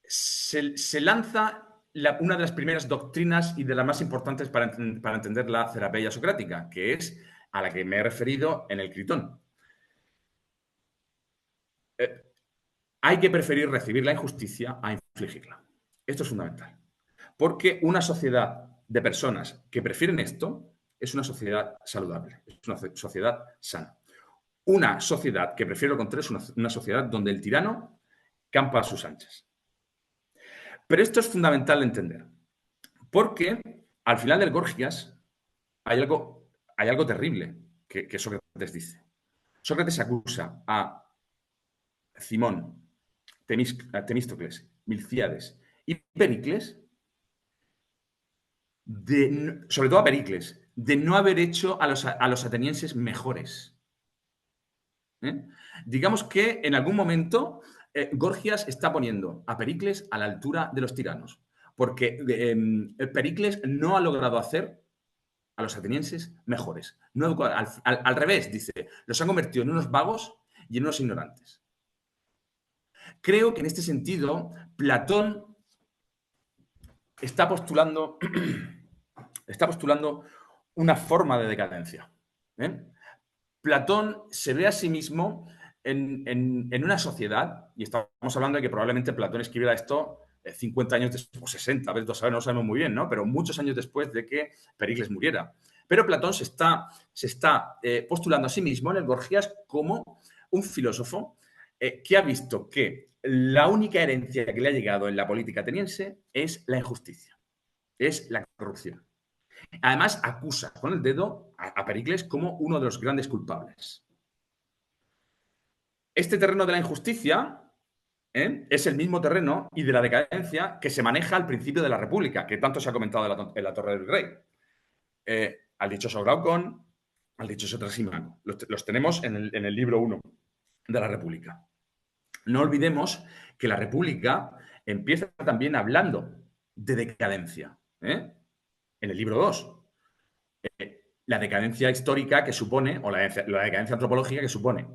se lanza una de las primeras doctrinas y de las más importantes para entender la Therapeia socrática, que es a la que me he referido en el Critón. Hay que preferir recibir la injusticia a infligirla. Esto es fundamental. Porque una sociedad de personas que prefieren esto es una sociedad saludable, es una sociedad sana. Una sociedad que prefiere lo contrario es una sociedad donde el tirano campa a sus anchas. Pero esto es fundamental de entender, porque al final del Gorgias hay algo terrible que Sócrates dice. Sócrates acusa a Cimón, Temístocles, Milcíades y Pericles, sobre todo a Pericles, de no haber hecho a los atenienses mejores. Digamos que en algún momento Gorgias está poniendo a Pericles a la altura de los tiranos, porque Pericles no ha logrado hacer a los atenienses mejores. No, al revés, dice, los han convertido en unos vagos y en unos ignorantes. Creo que en este sentido Platón está postulando una forma de decadencia. Platón se ve a sí mismo en una sociedad, y estamos hablando de que probablemente Platón escribiera esto 50 años después, o 60, a veces no lo sabemos muy bien, ¿no? Pero muchos años después de que Pericles muriera. Pero Platón se está postulando a sí mismo en el Gorgias como un filósofo que ha visto que la única herencia que le ha llegado en la política ateniense es la injusticia, es la corrupción. Además, acusa con el dedo a Pericles como uno de los grandes culpables. Este terreno de la injusticia es el mismo terreno y de la decadencia que se maneja al principio de la República, que tanto se ha comentado en la Torre del Rey. Al dichoso Glaucón, al dichoso Trasímaco. Los tenemos en el libro 1 de la República. No olvidemos que la República empieza también hablando de decadencia. En el libro 2. La decadencia histórica que supone, o la decadencia antropológica que supone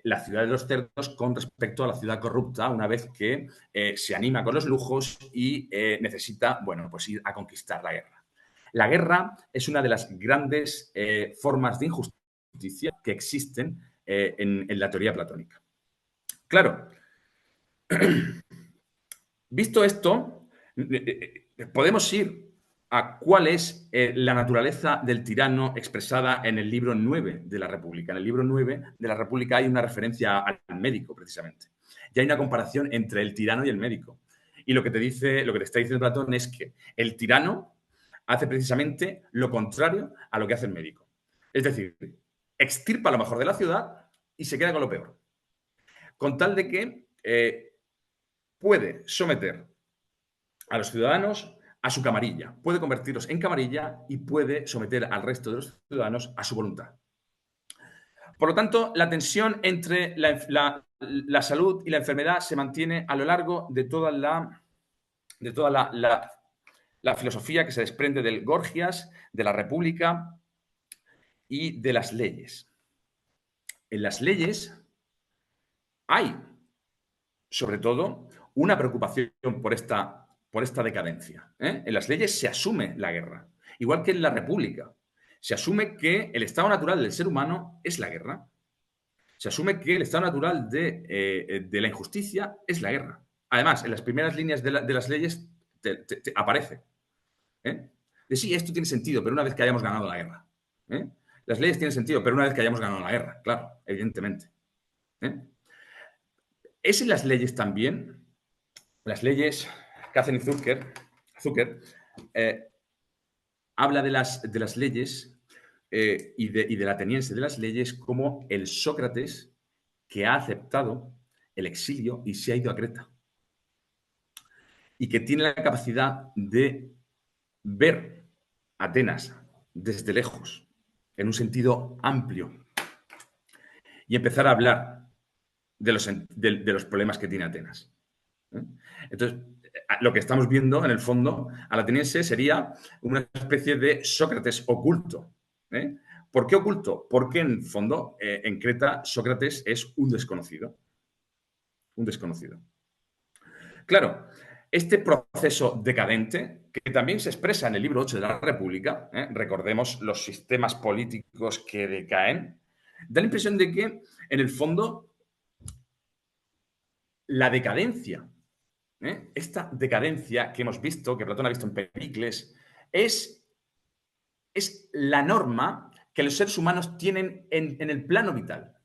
la ciudad de los cerdos con respecto a la ciudad corrupta, una vez que se anima con los lujos y necesita, bueno, pues ir a conquistar la guerra. La guerra es una de las grandes formas de injusticia que existen en la teoría platónica. Claro, visto esto, podemos ir a cuál es la naturaleza del tirano expresada en el libro 9 de la República. En el libro 9 de la República hay una referencia al médico, precisamente. Y hay una comparación entre el tirano y el médico. Y lo que te está diciendo Platón es que el tirano hace precisamente lo contrario a lo que hace el médico. Es decir, extirpa lo mejor de la ciudad y se queda con lo peor. Con tal de que puede someter a los ciudadanos a su camarilla, puede convertirlos en camarilla y puede someter al resto de los ciudadanos a su voluntad. Por lo tanto, la tensión entre la salud y la enfermedad se mantiene a lo largo de toda la filosofía que se desprende del Gorgias, de la República y de las leyes. En las leyes hay, sobre todo, una preocupación por esta decadencia. En las leyes se asume la guerra, igual que en la República. Se asume que el estado natural del ser humano es la guerra. Se asume que el estado natural de la injusticia es la guerra. Además, en las primeras líneas de las leyes te aparece. De sí, esto tiene sentido, pero una vez que hayamos ganado la guerra. Las leyes tienen sentido, pero una vez que hayamos ganado la guerra, claro, evidentemente. Es en las leyes también, las leyes, Catherine Zucker habla de las leyes y del ateniense de las leyes como el Sócrates que ha aceptado el exilio y se ha ido a Creta. Y que tiene la capacidad de ver Atenas desde lejos, en un sentido amplio, y empezar a hablar de los problemas que tiene Atenas. Entonces, lo que estamos viendo, en el fondo, al ateniense sería una especie de Sócrates oculto. ¿Por qué oculto? Porque, en el fondo, en Creta, Sócrates es un desconocido. Un desconocido. Claro, este proceso decadente, que también se expresa en el libro 8 de la República, recordemos los sistemas políticos que decaen, da la impresión de que, en el fondo, la decadencia, esta decadencia que hemos visto, que Platón ha visto en Pericles, es la norma que los seres humanos tienen en el plano vital.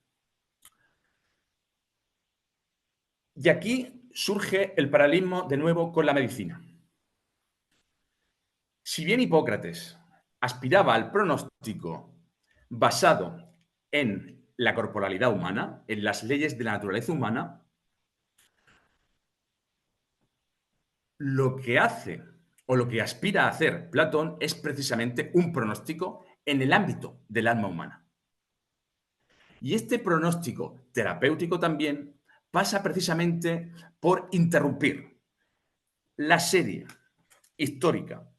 Y aquí surge el paralelismo de nuevo con la medicina. Si bien Hipócrates aspiraba al pronóstico basado en la corporalidad humana, en las leyes de la naturaleza humana, lo que hace o lo que aspira a hacer Platón es precisamente un pronóstico en el ámbito del alma humana. Y este pronóstico terapéutico también pasa precisamente por interrumpir la serie histórica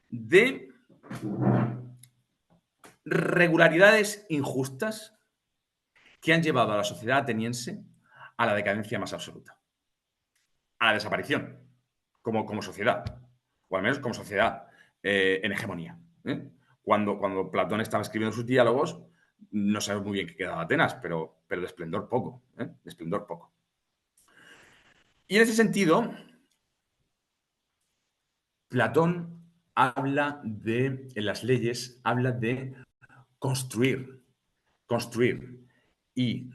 de regularidades injustas que han llevado a la sociedad ateniense a la decadencia más absoluta, a la desaparición como sociedad, o al menos como sociedad en hegemonía. Cuando Platón estaba escribiendo sus diálogos, no sabemos muy bien qué quedaba Atenas, pero de esplendor poco, de esplendor poco. Y en ese sentido, Platón habla de, en las leyes, habla de construir y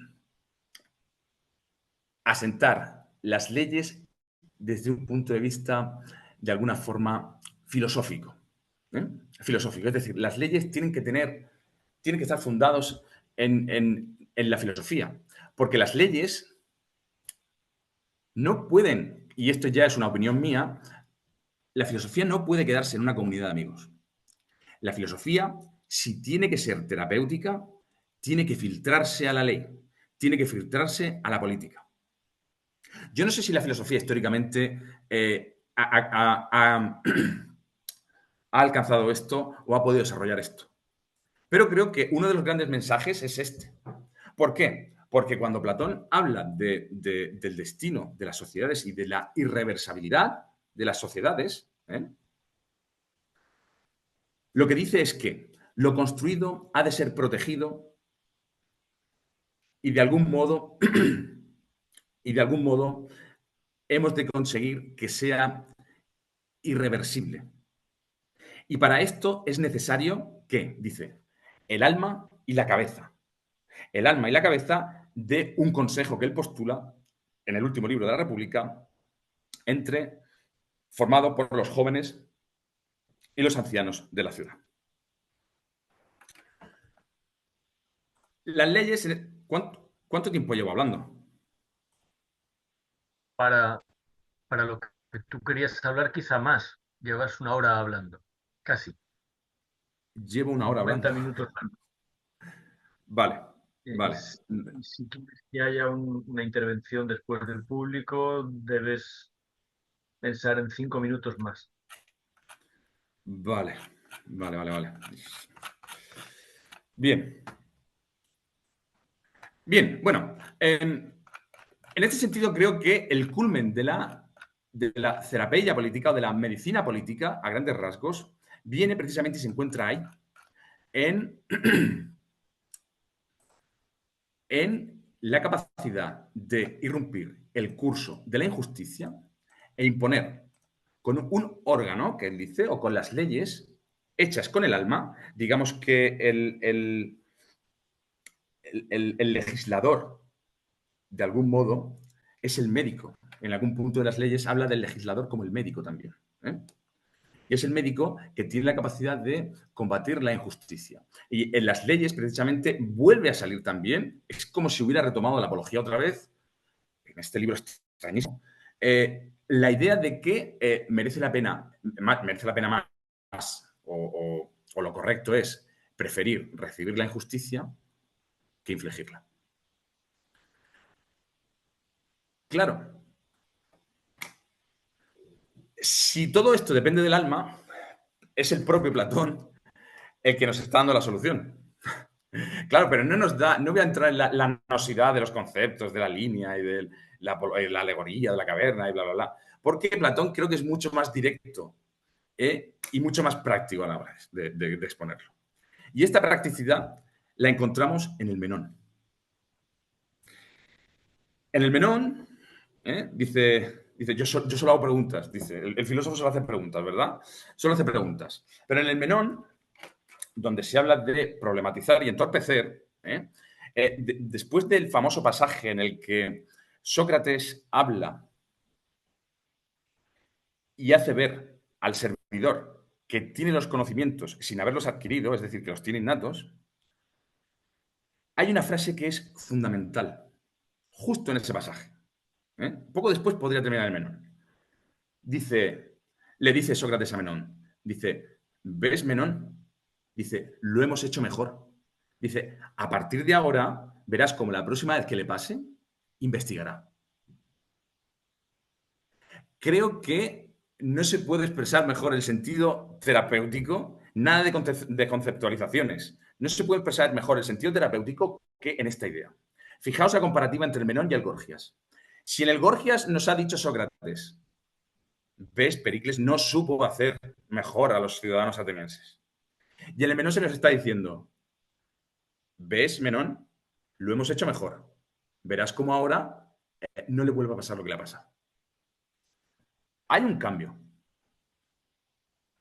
asentar las leyes desde un punto de vista, de alguna forma, filosófico. Filosófico. Es decir, las leyes tienen que estar fundados en la filosofía. Porque las leyes no pueden, y esto ya es una opinión mía, la filosofía no puede quedarse en una comunidad de amigos. La filosofía, si tiene que ser terapéutica, tiene que filtrarse a la ley, tiene que filtrarse a la política. Yo no sé si la filosofía históricamente ha alcanzado esto o ha podido desarrollar esto. Pero creo que uno de los grandes mensajes es este. ¿Por qué? Porque cuando Platón habla del destino de las sociedades y de la irreversibilidad de las sociedades, lo que dice es que lo construido ha de ser protegido y de algún modo, hemos de conseguir que sea irreversible. Y para esto es necesario que, dice, el alma y la cabeza. El alma y la cabeza de un consejo que él postula en el último libro de la República, formado por los jóvenes y los ancianos de la ciudad. Las leyes, ¿cuánto tiempo llevo hablando? Para lo que tú querías hablar, quizá más. Llevas una hora hablando, casi. Llevo una hora hablando. 50 minutos. Vale, Y vale. si quieres que haya una intervención después del público, debes pensar en 5 minutos más. Vale. Bien. Bien, bueno. En este sentido, creo que el culmen de la terapia política o de la medicina política, a grandes rasgos, viene precisamente y se encuentra ahí, en la capacidad de irrumpir el curso de la injusticia e imponer con un órgano, que él dice, o con las leyes hechas con el alma, digamos que el legislador, de algún modo, es el médico. En algún punto de las leyes habla del legislador como el médico también. Y es el médico que tiene la capacidad de combatir la injusticia. Y en las leyes, precisamente, vuelve a salir también, es como si hubiera retomado la apología otra vez, en este libro extrañísimo, la idea de que merece la pena más, o lo correcto es preferir recibir la injusticia que infligirla. Claro, si todo esto depende del alma, es el propio Platón el que nos está dando la solución. Claro, pero no voy a entrar en la nosidad de los conceptos, de la línea y de la alegoría de la caverna y bla, bla, bla. porque Platón creo que es mucho más directo y mucho más práctico a la hora de exponerlo. Y esta practicidad la encontramos en el Menón. En el Menón, dice yo solo hago preguntas, dice, el filósofo solo hace preguntas, ¿verdad? Solo hace preguntas. Pero en el Menón, donde se habla de problematizar y entorpecer, después del famoso pasaje en el que Sócrates habla y hace ver al servidor que tiene los conocimientos sin haberlos adquirido, es decir, que los tiene innatos, hay una frase que es fundamental, justo en ese pasaje. Poco después podría terminar el Menón. Le dice Sócrates a Menón, dice, ¿ves, Menón? Dice, lo hemos hecho mejor. Dice, a partir de ahora verás como la próxima vez que le pase, investigará. Creo que no se puede expresar mejor el sentido terapéutico, nada de conceptualizaciones. No se puede expresar mejor el sentido terapéutico que en esta idea. Fijaos la comparativa entre el Menón y el Gorgias. Si en el Gorgias nos ha dicho Sócrates, ves, Pericles no supo hacer mejor a los ciudadanos atenienses. Y en el Menón se nos está diciendo, ves, Menón, lo hemos hecho mejor. Verás cómo ahora no le vuelva a pasar lo que le ha pasado. Hay un cambio.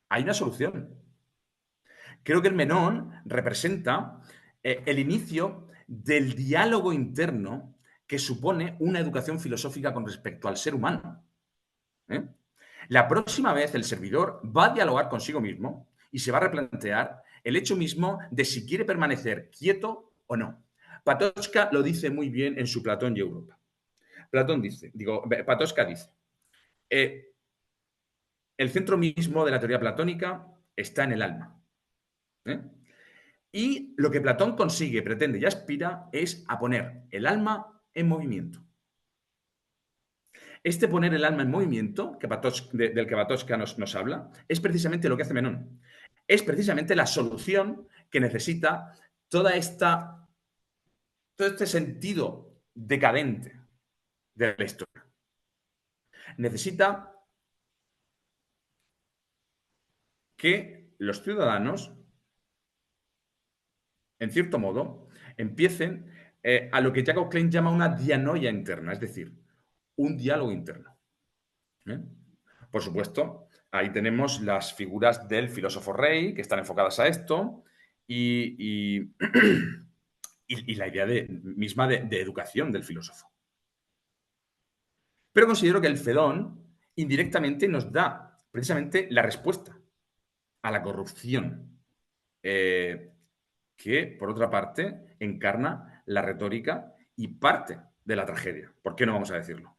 Hay una solución. Creo que el Menón representa el inicio del diálogo interno que supone una educación filosófica con respecto al ser humano. La próxima vez el servidor va a dialogar consigo mismo y se va a replantear el hecho mismo de si quiere permanecer quieto o no. Patočka lo dice muy bien en su Platón y Europa. Patočka dice, el centro mismo de la teoría platónica está en el alma. Y lo que Platón consigue, pretende y aspira es a poner el alma en movimiento. Este poner el alma en movimiento, del que Patočka nos habla, es precisamente lo que hace Menón. Es precisamente la solución que necesita todo este sentido decadente de la historia. Necesita que los ciudadanos, en cierto modo, empiecen a lo que Jacob Klein llama una dianoia interna, es decir, un diálogo interno. Por supuesto, ahí tenemos las figuras del filósofo rey que están enfocadas a esto y la idea misma de educación del filósofo. Pero considero que el Fedón indirectamente nos da precisamente la respuesta a la corrupción, que, por otra parte, encarna la retórica y parte de la tragedia. ¿Por qué no vamos a decirlo?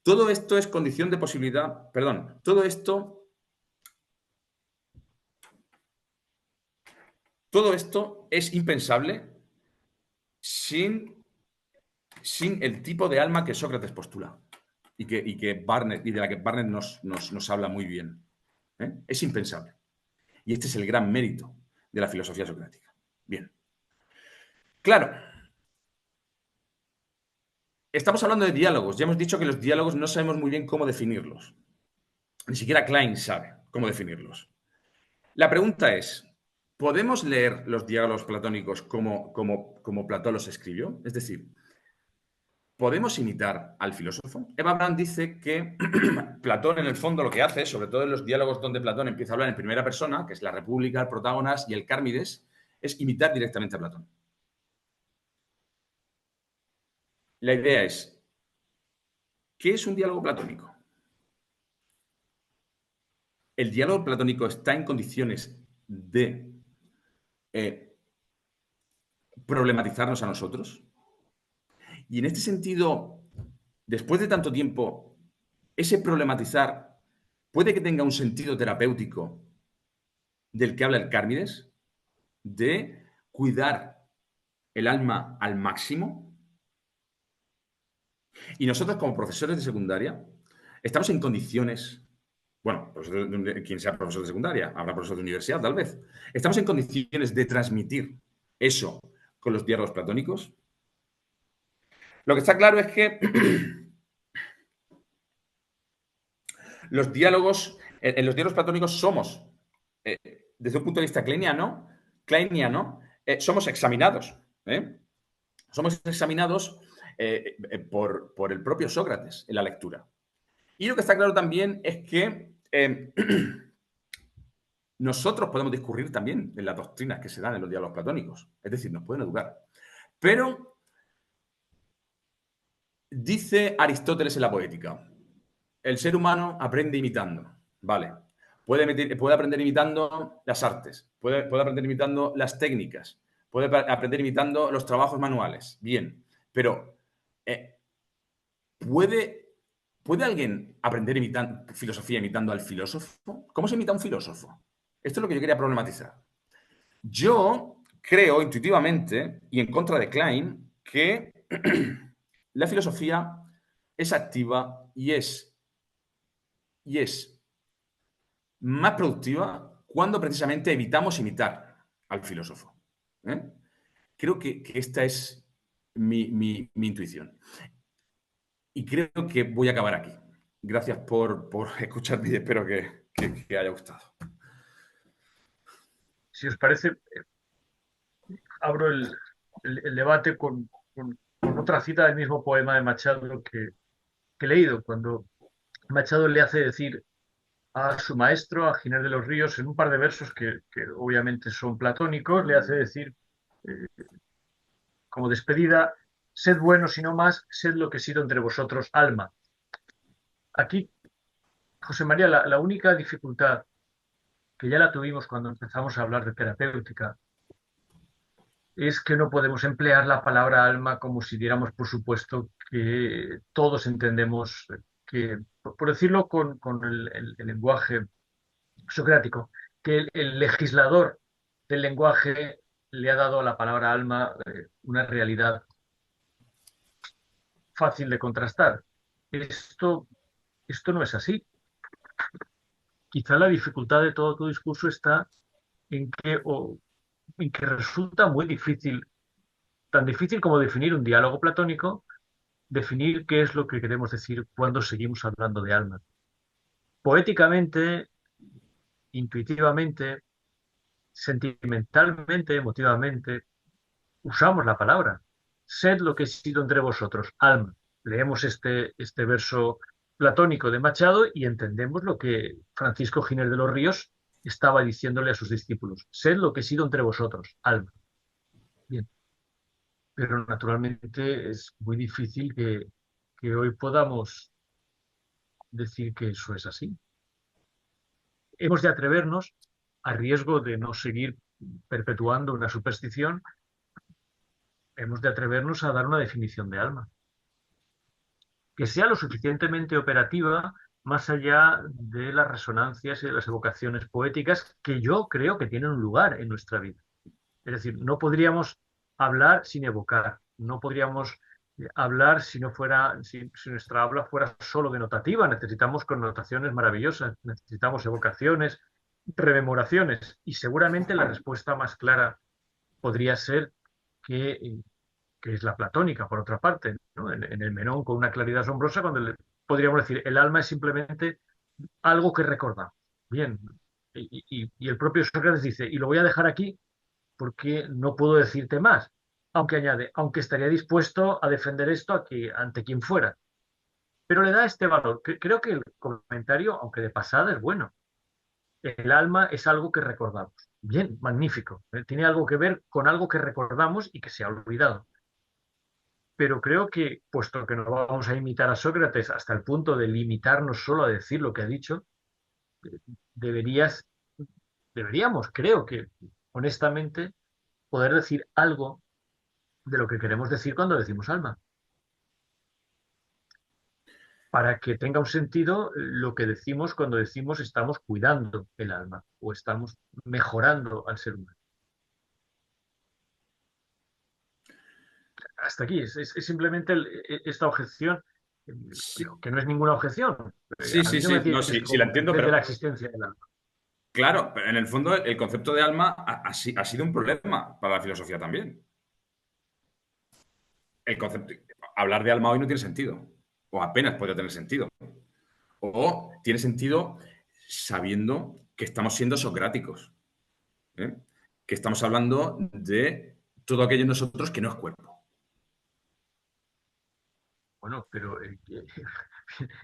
Todo esto es condición de posibilidad, perdón, todo esto es impensable sin el tipo de alma que Sócrates postula y de la que Barnett nos habla muy bien. Es impensable. Y este es el gran mérito de la filosofía socrática. Bien. Claro. Estamos hablando de diálogos. Ya hemos dicho que los diálogos no sabemos muy bien cómo definirlos. Ni siquiera Klein sabe cómo definirlos. La pregunta es, ¿podemos leer los diálogos platónicos como Platón los escribió? Es decir, ¿podemos imitar al filósofo? Eva Braun dice que Platón, en el fondo, lo que hace, sobre todo en los diálogos donde Platón empieza a hablar en primera persona, que es la República, el Protágoras y el Cármides, es imitar directamente a Platón. La idea es, ¿qué es un diálogo platónico? ¿El diálogo platónico está en condiciones de problematizarnos a nosotros? Y en este sentido, después de tanto tiempo, ese problematizar puede que tenga un sentido terapéutico del que habla el Cármides, de cuidar el alma al máximo. Y nosotros, como profesores de secundaria, estamos en condiciones, bueno, quien sea profesor de secundaria, habrá profesor de universidad, tal vez, estamos en condiciones de transmitir eso con los diálogos platónicos. Lo que está claro es que los diálogos, en los diálogos platónicos somos, desde un punto de vista kleiniano, somos examinados. Somos examinados por el propio Sócrates en la lectura. Y lo que está claro también es que nosotros podemos discurrir también en las doctrinas que se dan en los diálogos platónicos. Es decir, nos pueden educar. Pero dice Aristóteles en la Poética, el ser humano aprende imitando. Vale. Puede aprender imitando las artes, puede aprender imitando las técnicas, puede aprender imitando los trabajos manuales. Bien. Pero ¿puede alguien aprender filosofía imitando al filósofo? ¿Cómo se imita a un filósofo? Esto es lo que yo quería problematizar. Yo creo intuitivamente, y en contra de Klein, que la filosofía es activa y es más productiva cuando precisamente evitamos imitar al filósofo. Creo que esta es mi intuición. Y creo que voy a acabar aquí. Gracias por escucharme y espero que haya gustado. Si os parece, abro el debate con otra cita del mismo poema de Machado que he leído, cuando Machado le hace decir a su maestro, a Giner de los Ríos, en un par de versos que obviamente son platónicos, le hace decir, eh, como despedida, sed buenos y no más, sed lo que he sido entre vosotros, alma. Aquí, José María, la única dificultad que ya la tuvimos cuando empezamos a hablar de terapéutica es que no podemos emplear la palabra alma como si diéramos por supuesto que todos entendemos que, por decirlo con el lenguaje socrático, que el legislador del lenguaje le ha dado a la palabra alma una realidad fácil de contrastar. Esto, esto no es así. Quizá la dificultad de todo tu discurso está en que resulta muy difícil, tan difícil como definir un diálogo platónico, definir qué es lo que queremos decir cuando seguimos hablando de alma. Poéticamente, intuitivamente, sentimentalmente, emotivamente, usamos la palabra. Sed lo que he sido entre vosotros, alma. Leemos este verso platónico de Machado y entendemos lo que Francisco Giner de los Ríos estaba diciéndole a sus discípulos. Sed lo que he sido entre vosotros, alma. Bien, pero naturalmente es muy difícil que hoy podamos decir que eso es así. Hemos de atrevernos, a riesgo de no seguir perpetuando una superstición, hemos de atrevernos a dar una definición de alma, que sea lo suficientemente operativa más allá de las resonancias y de las evocaciones poéticas que yo creo que tienen un lugar en nuestra vida. Es decir, no podríamos hablar sin evocar, no podríamos hablar si no fuera, si nuestra habla fuera solo denotativa, necesitamos connotaciones maravillosas, necesitamos evocaciones, rememoraciones, y seguramente la respuesta más clara podría ser que, que es la platónica, por otra parte, ¿no? En el Menón, con una claridad asombrosa, cuando podríamos decir, el alma es simplemente algo que recordamos. Bien, y el propio Sócrates dice, y lo voy a dejar aquí porque no puedo decirte más. Aunque añade, aunque estaría dispuesto a defender esto ante quien fuera. Pero le da este valor. Creo que el comentario, aunque de pasada, es bueno. El alma es algo que recordamos. Bien, magnífico. Tiene algo que ver con algo que recordamos y que se ha olvidado. Pero creo que, puesto que no vamos a imitar a Sócrates hasta el punto de limitarnos solo a decir lo que ha dicho, deberías, deberíamos, creo que, honestamente, poder decir algo de lo que queremos decir cuando decimos alma, para que tenga un sentido lo que decimos cuando decimos estamos cuidando el alma o estamos mejorando al ser humano. Hasta aquí, es simplemente esta objeción, Sí, que no es ninguna objeción. sí, A sí, mí no me sí. No, tienes sí, que sí la entiendo, convencer de pero la existencia del alma. claro, pero en el fondo el concepto de alma ha sido un problema para la filosofía también. El concepto, hablar de alma hoy no tiene sentido, o apenas puede tener sentido. o tiene sentido sabiendo que estamos siendo socráticos, ¿eh? Que estamos hablando de todo aquello en nosotros que no es cuerpo. Bueno, pero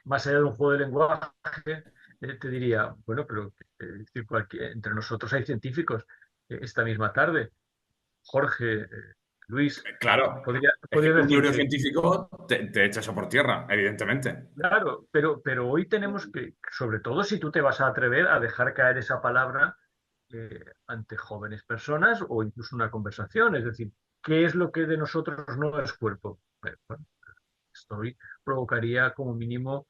más allá de un juego de lenguaje, te diría, bueno, pero decir, entre nosotros hay científicos. Esta misma tarde, Jorge, Luis, Claro, es que podría un decirte, neurocientífico te echa eso por tierra, evidentemente. claro, pero hoy tenemos que, sobre todo si tú te vas a atrever a dejar caer esa palabra ante jóvenes personas o incluso una conversación, es decir, ¿qué es lo que de nosotros no es cuerpo? Bueno, esto hoy provocaría como mínimo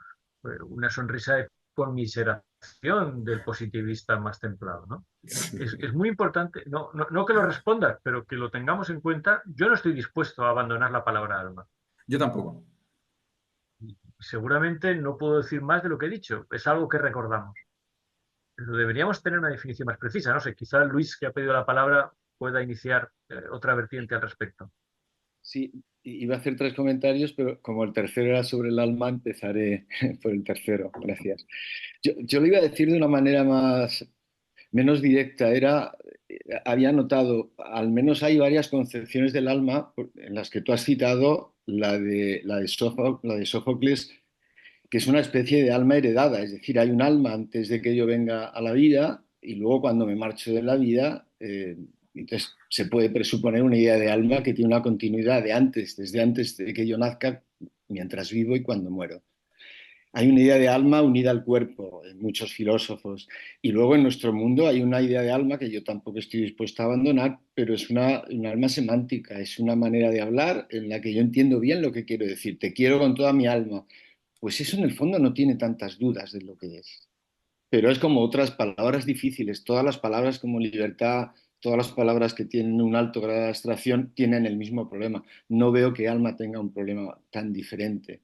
una sonrisa de conmiseración del positivista más templado, ¿no? Es muy importante, no que lo respondas, pero que lo tengamos en cuenta. Yo no estoy dispuesto a abandonar la palabra alma. Yo tampoco. Y seguramente no puedo decir más de lo que he dicho. Es algo que recordamos. Pero deberíamos tener una definición más precisa. No sé, quizá Luis, que ha pedido la palabra, pueda iniciar otra vertiente al respecto. Sí, iba a hacer tres comentarios, pero como el tercero era sobre el alma, empezaré por el tercero. Gracias. Yo lo iba a decir de una manera menos directa. Había notado, al menos hay varias concepciones del alma en las que tú has citado la de Sófocles, que es una especie de alma heredada. Es decir, hay un alma antes de que yo venga a la vida y luego cuando me marcho de la vida, entonces se puede presuponer una idea de alma que tiene una continuidad de antes, desde antes de que yo nazca, mientras vivo y cuando muero. Hay una idea de alma unida al cuerpo, en muchos filósofos. Y luego en nuestro mundo hay una idea de alma que yo tampoco estoy dispuesto a abandonar, pero es una alma semántica, es una manera de hablar en la que yo entiendo bien lo que quiero decir. Te quiero con toda mi alma. Pues eso en el fondo no tiene tantas dudas de lo que es. Pero es como otras palabras difíciles. Todas las palabras como libertad, todas las palabras que tienen un alto grado de abstracción tienen el mismo problema. No veo que alma tenga un problema tan diferente,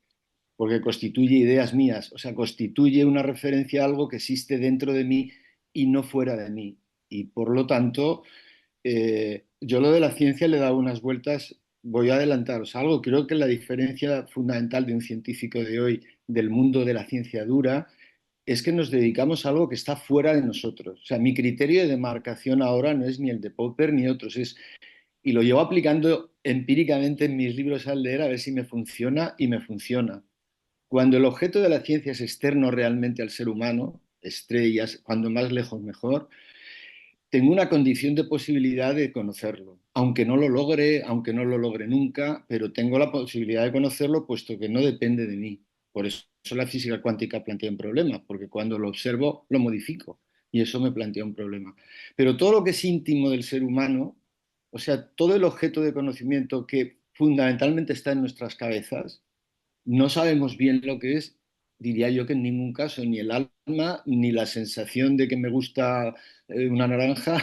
porque constituye ideas mías, o sea, constituye una referencia a algo que existe dentro de mí y no fuera de mí. Y por lo tanto, yo lo de la ciencia le he dado unas vueltas, voy a adelantaros algo, creo que la diferencia fundamental de un científico de hoy del mundo de la ciencia dura es que nos dedicamos a algo que está fuera de nosotros. O sea, mi criterio de demarcación ahora no es ni el de Popper ni otros, y lo llevo aplicando empíricamente en mis libros al leer a ver si me funciona y me funciona. Cuando el objeto de la ciencia es externo realmente al ser humano, estrellas, cuando más lejos mejor, tengo una condición de posibilidad de conocerlo, aunque no lo logre nunca, pero tengo la posibilidad de conocerlo puesto que no depende de mí. Por eso la física cuántica plantea un problema, porque cuando lo observo lo modifico y eso me plantea un problema. Pero todo lo que es íntimo del ser humano, o sea, todo el objeto de conocimiento que fundamentalmente está en nuestras cabezas, no sabemos bien lo que es, diría yo que en ningún caso, ni el alma, ni la sensación de que me gusta una naranja,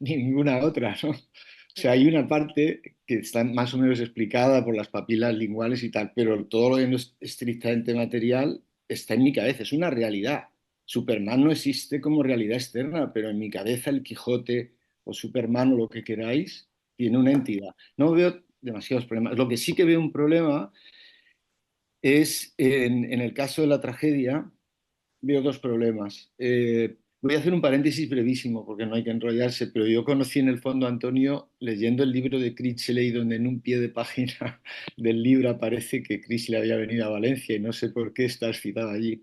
ni ninguna otra, ¿no? O sea, hay una parte que está más o menos explicada por las papilas linguales y tal, pero todo lo que no es estrictamente material está en mi cabeza, es una realidad. Superman no existe como realidad externa, pero en mi cabeza el Quijote o Superman o lo que queráis tiene una entidad. No veo demasiados problemas. Lo que sí que veo un problema es, en el caso de la tragedia, veo dos problemas. Voy a hacer un paréntesis brevísimo porque no hay que enrollarse, pero yo conocí en el fondo a Antonio leyendo el libro de Critchley, donde en un pie de página del libro aparece que Critchley había venido a Valencia y no sé por qué está citado allí,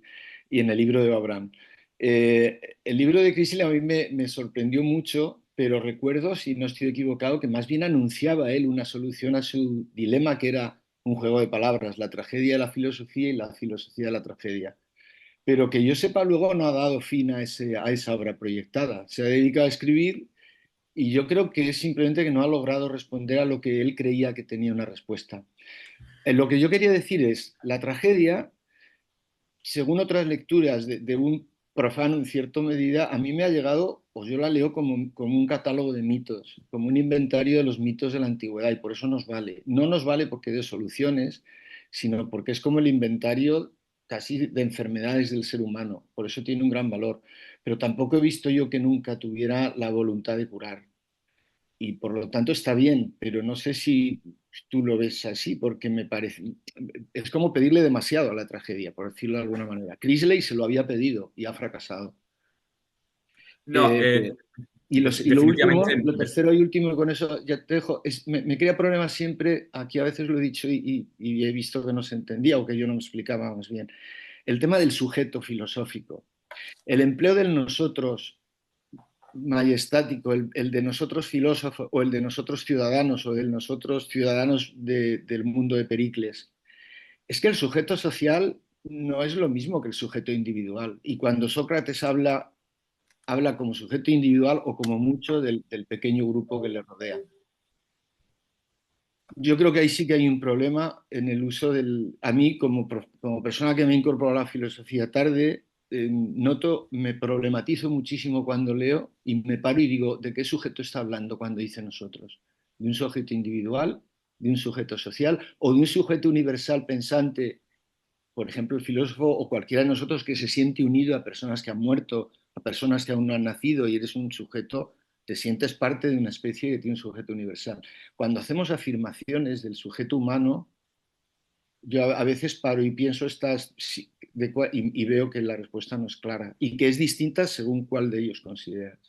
y en el libro de Abraham. El libro de Critchley a mí me sorprendió mucho, pero recuerdo, si no estoy equivocado, que más bien anunciaba él una solución a su dilema, que era un juego de palabras, la tragedia de la filosofía y la filosofía de la tragedia, pero que yo sepa luego no ha dado fin a esa obra proyectada. Se ha dedicado a escribir y yo creo que es simplemente que no ha logrado responder a lo que él creía que tenía una respuesta. Lo que yo quería decir es, la tragedia, según otras lecturas de un profano en cierta medida, a mí me ha llegado, o yo la leo como un catálogo de mitos, como un inventario de los mitos de la antigüedad, y por eso nos vale. No nos vale porque dé soluciones, sino porque es como el inventario casi de enfermedades del ser humano. Por eso tiene un gran valor. Pero tampoco he visto yo que nunca tuviera la voluntad de curar. Y por lo tanto está bien, pero no sé si tú lo ves así, porque me parece, es como pedirle demasiado a la tragedia, por decirlo de alguna manera. Chrisley se lo había pedido y ha fracasado. No, Eh, y lo último, definitivamente. lo tercero y último, y con eso ya te dejo, me crea problemas siempre, aquí a veces lo he dicho y he visto que no se entendía o que yo no me explicaba más bien, el tema del sujeto filosófico. El empleo del nosotros majestático, el de nosotros filósofos o el de nosotros ciudadanos o del nosotros ciudadanos del mundo de Pericles, es que el sujeto social no es lo mismo que el sujeto individual. Y cuando Sócrates habla como sujeto individual o como mucho del pequeño grupo que le rodea. Yo creo que ahí sí que hay un problema en el uso del... A mí, como persona que me incorporó a la filosofía tarde, noto, me problematizo muchísimo cuando leo y me paro y digo, ¿de qué sujeto está hablando cuando dice nosotros? ¿De un sujeto individual? ¿De un sujeto social? ¿O de un sujeto universal pensante, por ejemplo, el filósofo o cualquiera de nosotros que se siente unido a personas que han muerto, a personas que aún no han nacido y eres un sujeto, te sientes parte de una especie que tiene un sujeto universal? Cuando hacemos afirmaciones del sujeto humano, yo a veces paro y pienso y veo que la respuesta no es clara y que es distinta según cuál de ellos consideras.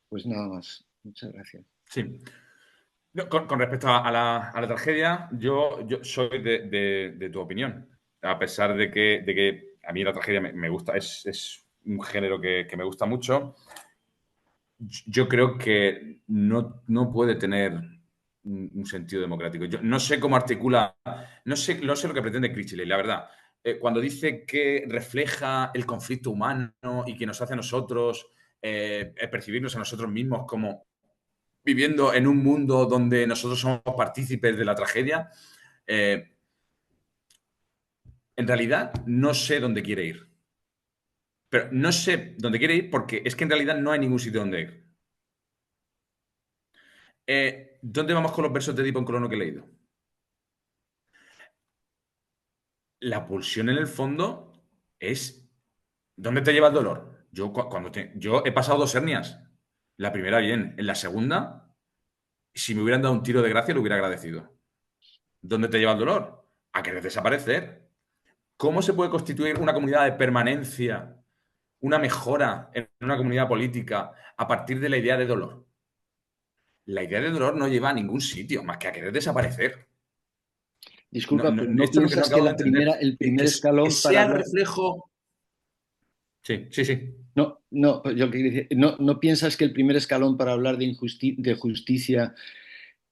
Pues nada más. Muchas gracias. Sí. No, con respecto a la tragedia, yo soy de tu opinión. A pesar de que a mí la tragedia me gusta, es un género que me gusta mucho. Yo creo que no puede tener un sentido democrático. Yo no sé cómo articula, no sé lo que pretende Critchley, la verdad. Cuando dice que refleja el conflicto humano y que nos hace a nosotros percibirnos a nosotros mismos como viviendo en un mundo donde nosotros somos partícipes de la tragedia, eh, en realidad no sé dónde quiere ir. Pero no sé dónde quiere ir porque es que en realidad no hay ningún sitio donde ir. ¿Dónde vamos con los versos de Edipo en Colono que he leído? La pulsión en el fondo es ¿dónde te lleva el dolor? Yo he pasado 2 hernias. La primera bien, en la segunda, si me hubieran dado un tiro de gracia, lo hubiera agradecido. ¿Dónde te lleva el dolor? A querer desaparecer. ¿Cómo se puede constituir una comunidad de permanencia, una mejora en una comunidad política a partir de la idea de dolor? La idea de dolor no lleva a ningún sitio más que a querer desaparecer. Disculpa, pero ¿no Esto es lo que no piensas que acabo de entender. el Que, primer que- que escalón para sea el hablar... reflejo. Sí, sí, sí. No, no, pues yo quería decir, ¿no piensas que el primer escalón para hablar de justicia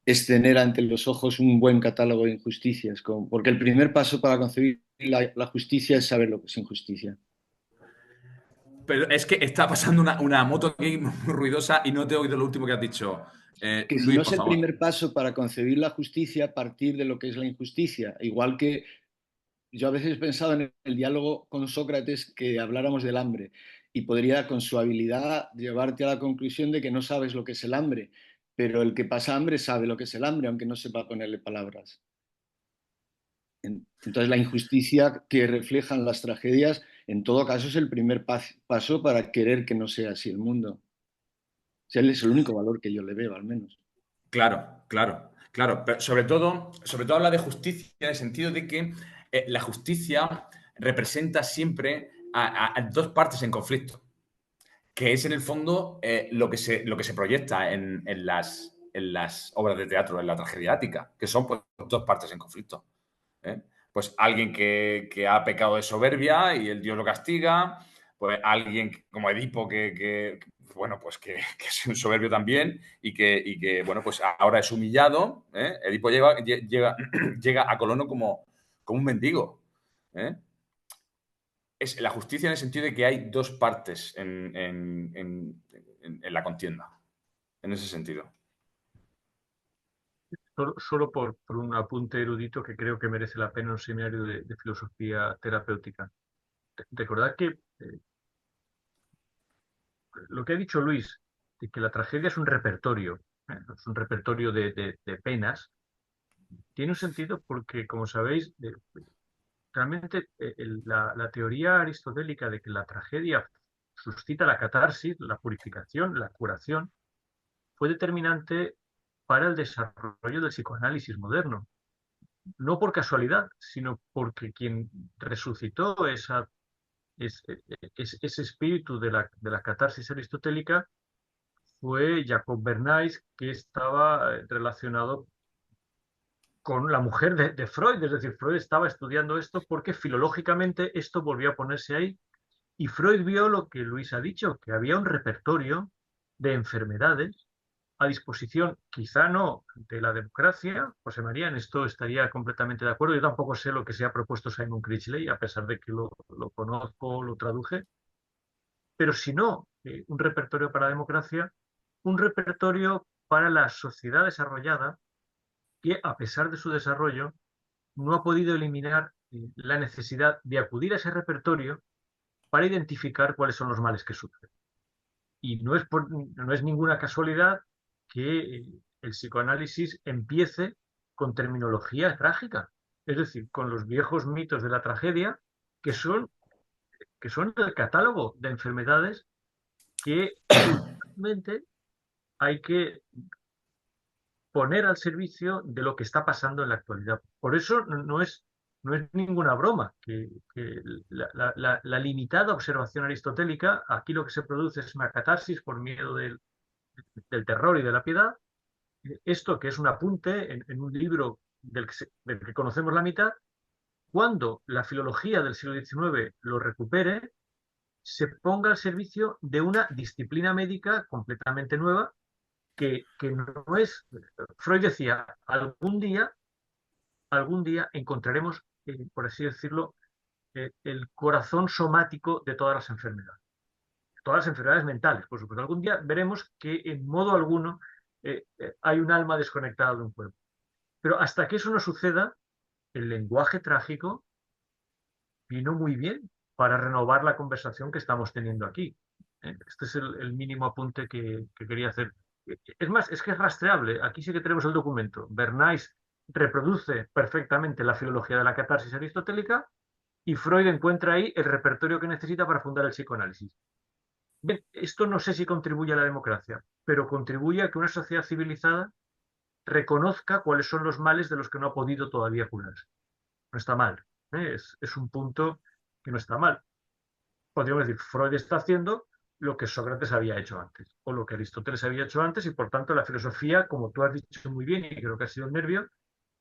es tener ante los ojos un buen catálogo de injusticias? Porque el primer paso para concebir la justicia es saber lo que es injusticia. Pero es que está pasando una moto aquí muy ruidosa y no te he oído lo último que has dicho. Que si Luis, no es por el favor. primer paso para concebir la justicia, partir de lo que es la injusticia. Igual que yo a veces he pensado en el diálogo con Sócrates que habláramos del hambre y podría con su habilidad llevarte a la conclusión de que no sabes lo que es el hambre, pero el que pasa hambre sabe lo que es el hambre, aunque no sepa ponerle palabras. Entonces la injusticia que reflejan las tragedias, en todo caso, es el primer paso para querer que no sea así el mundo. O sea, es el único valor que yo le veo, al menos. Claro, claro, claro. Pero sobre todo habla de justicia en el sentido de que la justicia representa siempre a dos partes en conflicto, que es en el fondo lo que se proyecta en las obras de teatro, en la tragedia ática, que son pues, dos partes en conflicto. ¿Eh? Pues alguien que ha pecado de soberbia y el Dios lo castiga, pues alguien como Edipo bueno, pues que es un soberbio también y que bueno, pues ahora es humillado. ¿Eh? Edipo llega a Colono como un mendigo. ¿Eh? Es la justicia en el sentido de que hay dos partes en la contienda, en ese sentido. Solo por un apunte erudito que creo que merece la pena un seminario de filosofía terapéutica. Recordad que lo que ha dicho Luis, de que la tragedia es un repertorio, es un repertorio de penas, tiene un sentido porque, como sabéis, realmente la teoría aristotélica de que la tragedia suscita la catarsis, la purificación, la curación, fue determinante para el desarrollo del psicoanálisis moderno. No por casualidad, sino porque quien resucitó ese espíritu de la catarsis aristotélica fue Jacob Bernays, que estaba relacionado con la mujer de Freud. Es decir, Freud estaba estudiando esto porque filológicamente esto volvió a ponerse ahí. Y Freud vio lo que Luis ha dicho, que había un repertorio de enfermedades a disposición, quizá no de la democracia. José María, en esto estaría completamente de acuerdo. Yo tampoco sé lo que se ha propuesto Simon Critchley, a pesar de que lo conozco, lo traduje, pero si no, un repertorio para la democracia, un repertorio para la sociedad desarrollada que, a pesar de su desarrollo, no ha podido eliminar la necesidad de acudir a ese repertorio para identificar cuáles son los males que sufre. Y no es ninguna casualidad que el psicoanálisis empiece con terminología trágica, es decir, con los viejos mitos de la tragedia, que son, que son el catálogo de enfermedades que urgentemente hay que poner al servicio de lo que está pasando en la actualidad. Por eso no es ninguna broma que la limitada observación aristotélica, aquí lo que se produce es una catarsis por miedo del terror y de la piedad. Esto que es un apunte en un libro del que conocemos la mitad, cuando la filología del siglo XIX lo recupere, se ponga al servicio de una disciplina médica completamente nueva que no es. Freud decía, algún día encontraremos, por así decirlo, el corazón somático de todas las enfermedades mentales, por supuesto. Algún día veremos que en modo alguno hay un alma desconectada de un cuerpo. Pero hasta que eso no suceda, el lenguaje trágico vino muy bien para renovar la conversación que estamos teniendo aquí. Este es el mínimo apunte que quería hacer. Es más, es que es rastreable. Aquí sí que tenemos el documento. Bernays reproduce perfectamente la filología de la catarsis aristotélica y Freud encuentra ahí el repertorio que necesita para fundar el psicoanálisis. Bien, esto no sé si contribuye a la democracia, pero contribuye a que una sociedad civilizada reconozca cuáles son los males de los que no ha podido todavía curarse. No está mal. Es un punto que no está mal. Podríamos decir, Freud está haciendo lo que Sócrates había hecho antes, o lo que Aristóteles había hecho antes, y por tanto la filosofía, como tú has dicho muy bien, y creo que ha sido el nervio,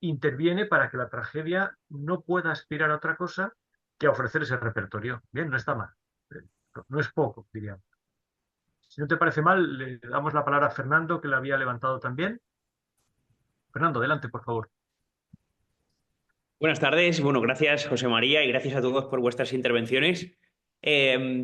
interviene para que la tragedia no pueda aspirar a otra cosa que a ofrecer ese repertorio. Bien, no está mal. No es poco, diríamos. Si no te parece mal, le damos la palabra a Fernando, que la había levantado también. Fernando, adelante, por favor. Buenas tardes. Bueno, gracias José María y gracias a todos por vuestras intervenciones.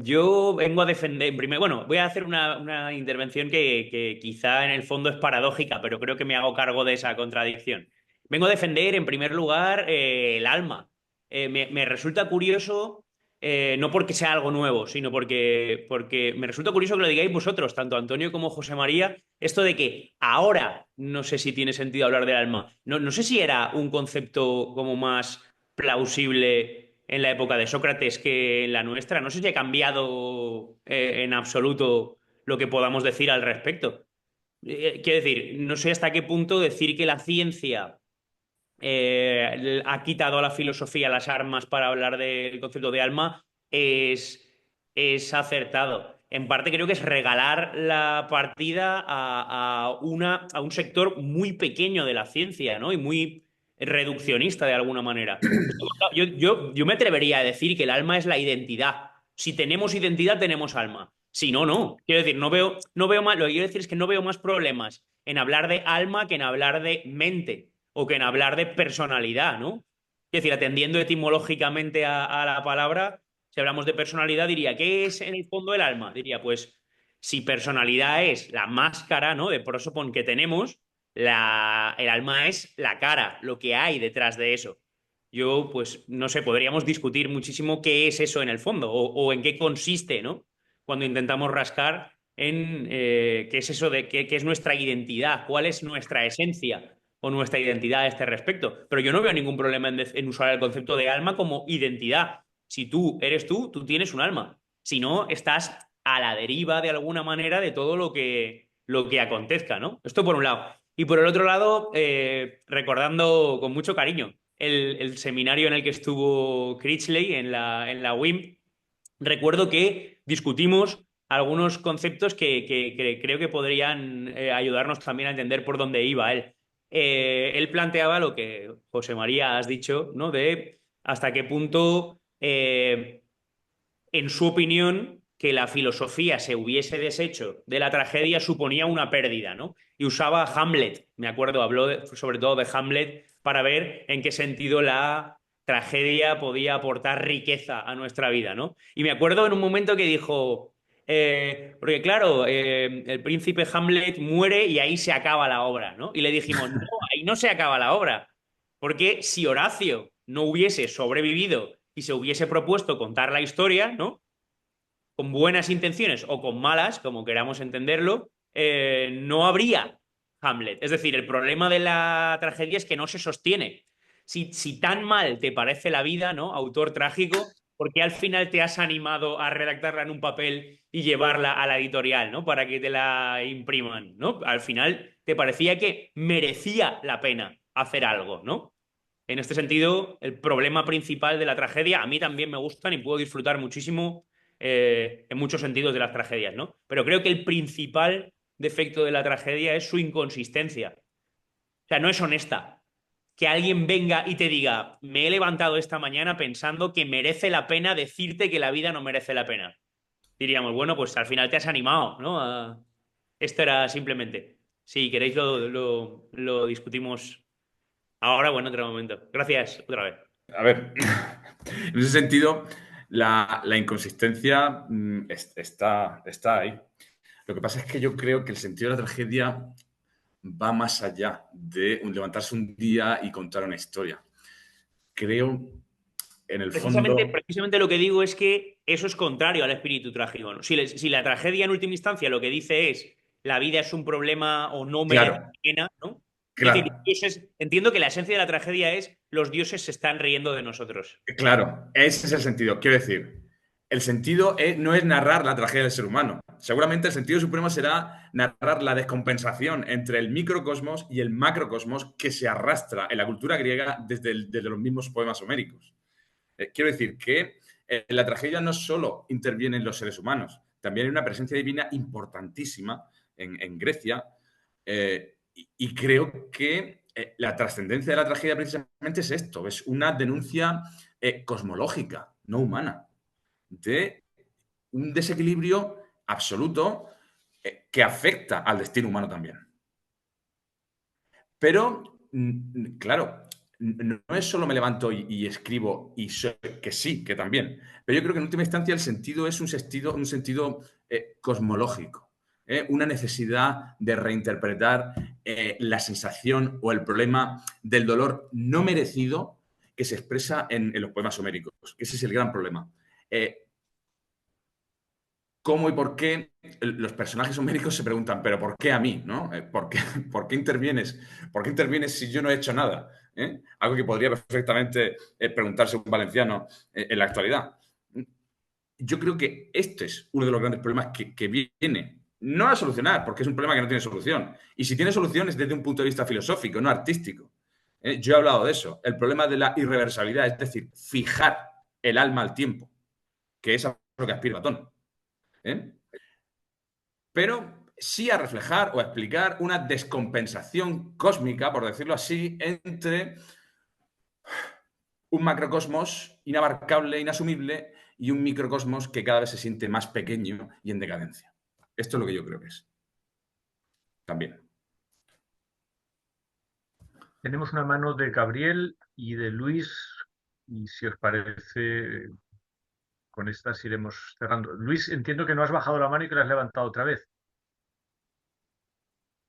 Yo vengo a defender, primero, bueno, voy a hacer una intervención que quizá en el fondo es paradójica, pero creo que me hago cargo de esa contradicción. Vengo a defender, en primer lugar, el alma. Me resulta curioso, no porque sea algo nuevo, sino porque me resulta curioso que lo digáis vosotros, tanto Antonio como José María, esto de que ahora no sé si tiene sentido hablar del alma. No sé si era un concepto como más plausible en la época de Sócrates que en la nuestra. No sé si ha cambiado en absoluto lo que podamos decir al respecto. Quiero decir, no sé hasta qué punto decir que la ciencia ha quitado a la filosofía las armas para hablar del concepto de alma es acertado. En parte creo que es regalar la partida a un sector muy pequeño de la ciencia, ¿no? Y muy reduccionista de alguna manera. Yo me atrevería a decir que el alma es la identidad. Si tenemos identidad, tenemos alma. Si no, no. Quiero decir, no veo más, lo que quiero decir es que no veo más problemas en hablar de alma que en hablar de mente o que en hablar de personalidad, ¿no? Es decir, atendiendo etimológicamente a la palabra, si hablamos de personalidad, diría, ¿qué es en el fondo el alma? Diría, pues, si personalidad es la máscara, ¿no? De prosopon que tenemos, el alma es la cara, lo que hay detrás de eso. Yo, pues, no sé, podríamos discutir muchísimo qué es eso en el fondo o en qué consiste, ¿no? Cuando intentamos rascar en qué es eso de qué es nuestra identidad, cuál es nuestra esencia o nuestra identidad a este respecto. Pero yo no veo ningún problema en usar el concepto de alma como identidad. Si tú eres tú tienes un alma. Si no, estás a la deriva de alguna manera de todo lo que acontezca, ¿no? Esto por un lado. Y por el otro lado, recordando con mucho cariño el seminario en el que estuvo Critchley en la WIMP, recuerdo que discutimos algunos conceptos que creo que podrían ayudarnos también a entender por dónde iba él. Él planteaba lo que José María has dicho, ¿no? De hasta qué punto, en su opinión, que la filosofía se hubiese deshecho de la tragedia suponía una pérdida, ¿no? Y usaba Hamlet, me acuerdo, sobre todo de Hamlet para ver en qué sentido la tragedia podía aportar riqueza a nuestra vida, ¿no? Y me acuerdo en un momento que dijo, porque claro, el príncipe Hamlet muere y ahí se acaba la obra, ¿no? Y le dijimos, no, ahí no se acaba la obra, porque si Horacio no hubiese sobrevivido y se hubiese propuesto contar la historia, ¿no? Con buenas intenciones o con malas, como queramos entenderlo, no habría Hamlet. Es decir, el problema de la tragedia es que no se sostiene. Si tan mal te parece la vida, ¿no? Autor trágico, ¿por qué al final te has animado a redactarla en un papel y llevarla a la editorial, ¿no? Para que te la impriman, ¿no? Al final te parecía que merecía la pena hacer algo, ¿no? En este sentido, el problema principal de la tragedia, a mí también me gustan y puedo disfrutar muchísimo en muchos sentidos de las tragedias, ¿no? Pero creo que el principal defecto de la tragedia es su inconsistencia. O sea, no es honesta. Que alguien venga y te diga, me he levantado esta mañana pensando que merece la pena decirte que la vida no merece la pena. Diríamos, bueno, pues al final te has animado, ¿no? Esto era simplemente. Si queréis lo discutimos ahora o en otro momento. Gracias otra vez. A ver, en ese sentido, la inconsistencia está ahí. Lo que pasa es que yo creo que el sentido de la tragedia va más allá de levantarse un día y contar una historia. Creo, en el fondo... Precisamente lo que digo es que eso es contrario al espíritu trágico, ¿no? Si la tragedia en última instancia lo que dice es la vida es un problema o no merece la Claro, pena, ¿no? Es decir, claro, entiendo que la esencia de la tragedia es los dioses se están riendo de nosotros. claro. Ese es el sentido. Quiero decir, el sentido no es narrar la tragedia del ser humano. Seguramente el sentido supremo será narrar la descompensación entre el microcosmos y el macrocosmos que se arrastra en la cultura griega desde los mismos poemas homéricos. Quiero decir que en la tragedia no solo intervienen los seres humanos, también hay una presencia divina importantísima en Grecia, y creo que la trascendencia de la tragedia precisamente es esto, es una denuncia cosmológica, no humana, de un desequilibrio absoluto que afecta al destino humano también. Pero, claro, no es solo me levanto y escribo, que sí, que también. Pero yo creo que en última instancia el sentido es un sentido cosmológico, una necesidad de reinterpretar la sensación o el problema del dolor no merecido que se expresa en los poemas homéricos. Ese es el gran problema. ¿Cómo y por qué los personajes homéricos se preguntan, pero ¿por qué a mí? ¿No? ¿Por qué intervienes? ¿Por qué intervienes si yo no he hecho nada? Algo que podría perfectamente preguntarse un valenciano en la actualidad. Yo creo que este es uno de los grandes problemas que viene, no a solucionar, porque es un problema que no tiene solución. Y si tiene solución es desde un punto de vista filosófico, no artístico. Yo he hablado de eso, el problema de la irreversibilidad, es decir, fijar el alma al tiempo, que es a lo que aspira Platón. Pero sí a reflejar o a explicar una descompensación cósmica, por decirlo así, entre un macrocosmos inabarcable, inasumible, y un microcosmos que cada vez se siente más pequeño y en decadencia. Esto es lo que yo creo que es. También. Tenemos una mano de Gabriel y de Luis, y si os parece, con estas iremos cerrando. Luis, entiendo que no has bajado la mano y que la has levantado otra vez.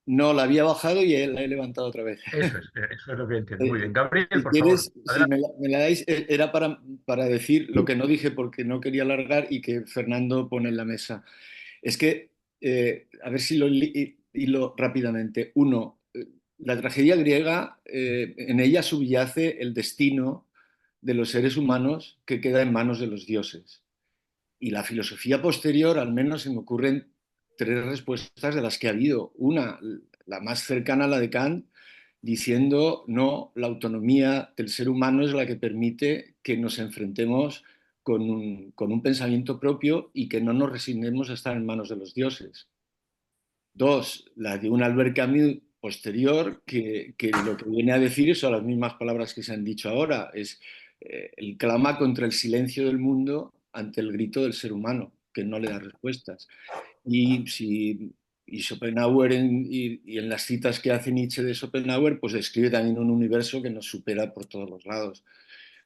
No, la había bajado y la he levantado otra vez. Eso es lo que entiendo. Muy bien. Gabriel, Si por favor, quieres, si adelante. me la dais, era para decir lo que no dije porque no quería alargar y que Fernando pone en la mesa. Es que, a ver si lo hilo rápidamente. Uno, la tragedia griega, en ella subyace el destino de los seres humanos que queda en manos de los dioses. Y la filosofía posterior, al menos se me ocurren tres respuestas de las que ha habido. Una, la más cercana a la de Kant, diciendo, no, la autonomía del ser humano es la que permite que nos enfrentemos con un pensamiento propio y que no nos resignemos a estar en manos de los dioses. Dos, la de un Albert Camus posterior, que lo que viene a decir son las mismas palabras que se han dicho ahora, es el clama contra el silencio del mundo ante el grito del ser humano, que no le da respuestas. Y, si, y Schopenhauer, y en las citas que hace Nietzsche de Schopenhauer, pues describe también un universo que nos supera por todos los lados.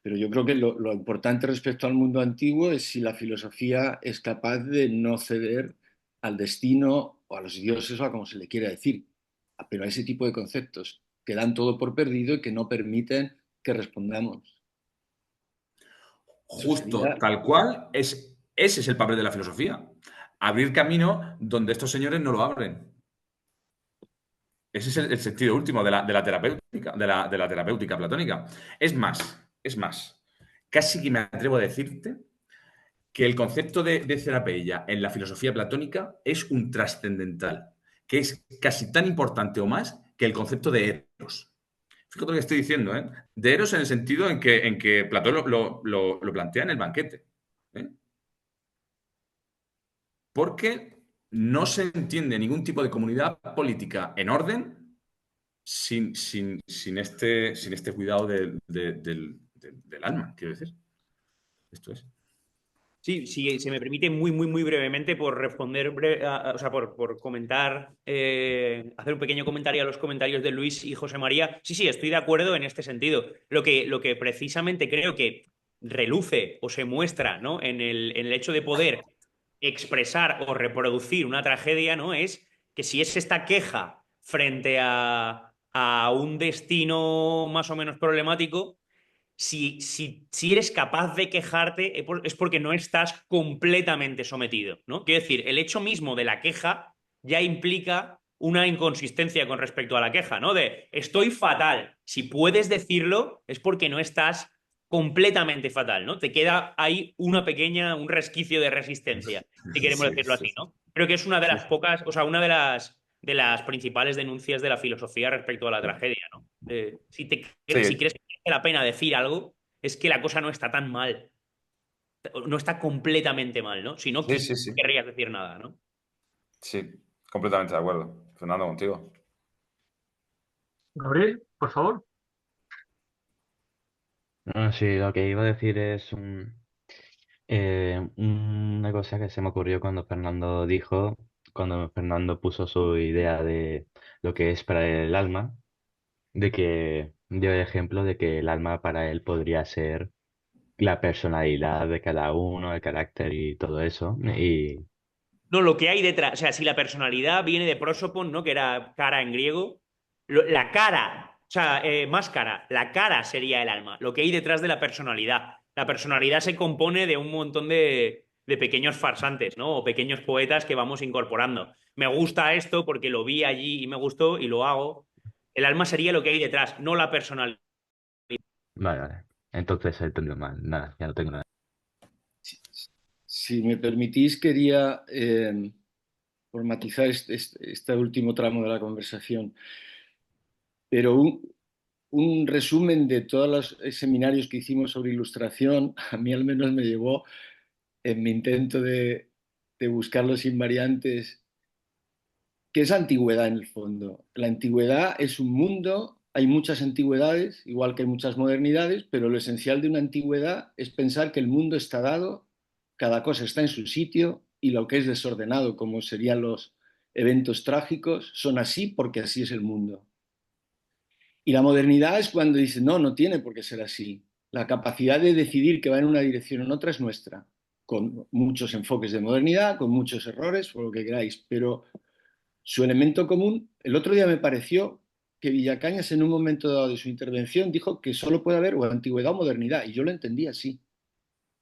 Pero yo creo que lo importante respecto al mundo antiguo es si la filosofía es capaz de no ceder al destino o a los dioses o a como se le quiera decir, pero a ese tipo de conceptos que dan todo por perdido y que no permiten que respondamos. Eso Justo, sería... tal cual, ese es el papel de la filosofía. Abrir camino donde estos señores no lo abren. Ese es el sentido último de la terapéutica, de la terapéutica platónica. Es más, casi que me atrevo a decirte que el concepto de cerapeia en la filosofía platónica es un trascendental, que es casi tan importante o más que el concepto de eros. Fíjate lo que estoy diciendo, ¿eh? De eros en el sentido en que Platón lo plantea en el banquete. ¿Eh? Porque no se entiende ningún tipo de comunidad política en orden sin este cuidado del alma, quiero decir. Esto es. Sí, si se me permite muy brevemente por responder, o sea, por comentar, hacer un pequeño comentario a los comentarios de Luis y José María. Sí, estoy de acuerdo en este sentido. Lo que precisamente creo que reluce o se muestra, ¿no? En el hecho de poder expresar o reproducir una tragedia, ¿no? Es que si es esta queja frente a un destino más o menos problemático, si eres capaz de quejarte es porque no estás completamente sometido, ¿no? Quiero decir, el hecho mismo de la queja ya implica una inconsistencia con respecto a la queja, ¿no? De estoy fatal. Si puedes decirlo, es porque no estás completamente fatal, ¿no? Te queda ahí un resquicio de resistencia, si queremos Sí, decirlo sí, así, ¿no? Creo que es una de sí. las pocas, o sea, una de las principales denuncias de la filosofía respecto a la tragedia, ¿no? Si Sí, crees que merece la pena decir algo, es que la cosa no está tan mal, no está completamente mal, ¿no? Si no, sí, quizás sí, no sí. querrías decir nada, ¿no? Sí, completamente de acuerdo. Fernando, contigo. Gabriel, por favor. No, sí, lo que iba a decir es una cosa que se me ocurrió cuando Fernando puso su idea de lo que es para él el alma, de que dio el ejemplo de que el alma para él podría ser la personalidad de cada uno, el carácter y todo eso. Y No, lo que hay detrás, o sea, si la personalidad viene de prosopon, ¿no? Que era cara en griego, la cara, o sea, máscara, la cara sería el alma, lo que hay detrás de la personalidad. La personalidad se compone de un montón de pequeños farsantes, ¿no? O pequeños poetas que vamos incorporando. Me gusta esto porque lo vi allí y me gustó y lo hago. El alma sería lo que hay detrás, no la personalidad. vale, vale. Entonces he entendido mal. Nada, ya no tengo nada. Si me permitís, quería formatizar este último tramo de la conversación, pero un resumen de todos los seminarios que hicimos sobre ilustración, a mí al menos me llevó en mi intento de buscar los invariantes, que es antigüedad en el fondo. La antigüedad es un mundo, hay muchas antigüedades, igual que hay muchas modernidades, pero lo esencial de una antigüedad es pensar que el mundo está dado, cada cosa está en su sitio y lo que es desordenado, como serían los eventos trágicos, son así porque así es el mundo. Y la modernidad es cuando dice, no, no tiene por qué ser así. La capacidad de decidir que va en una dirección o en otra es nuestra, con muchos enfoques de modernidad, con muchos errores, o lo que queráis, pero su elemento común, el otro día me pareció que Villacañas en un momento dado de su intervención dijo que solo puede haber o antigüedad o modernidad, y yo lo entendí así.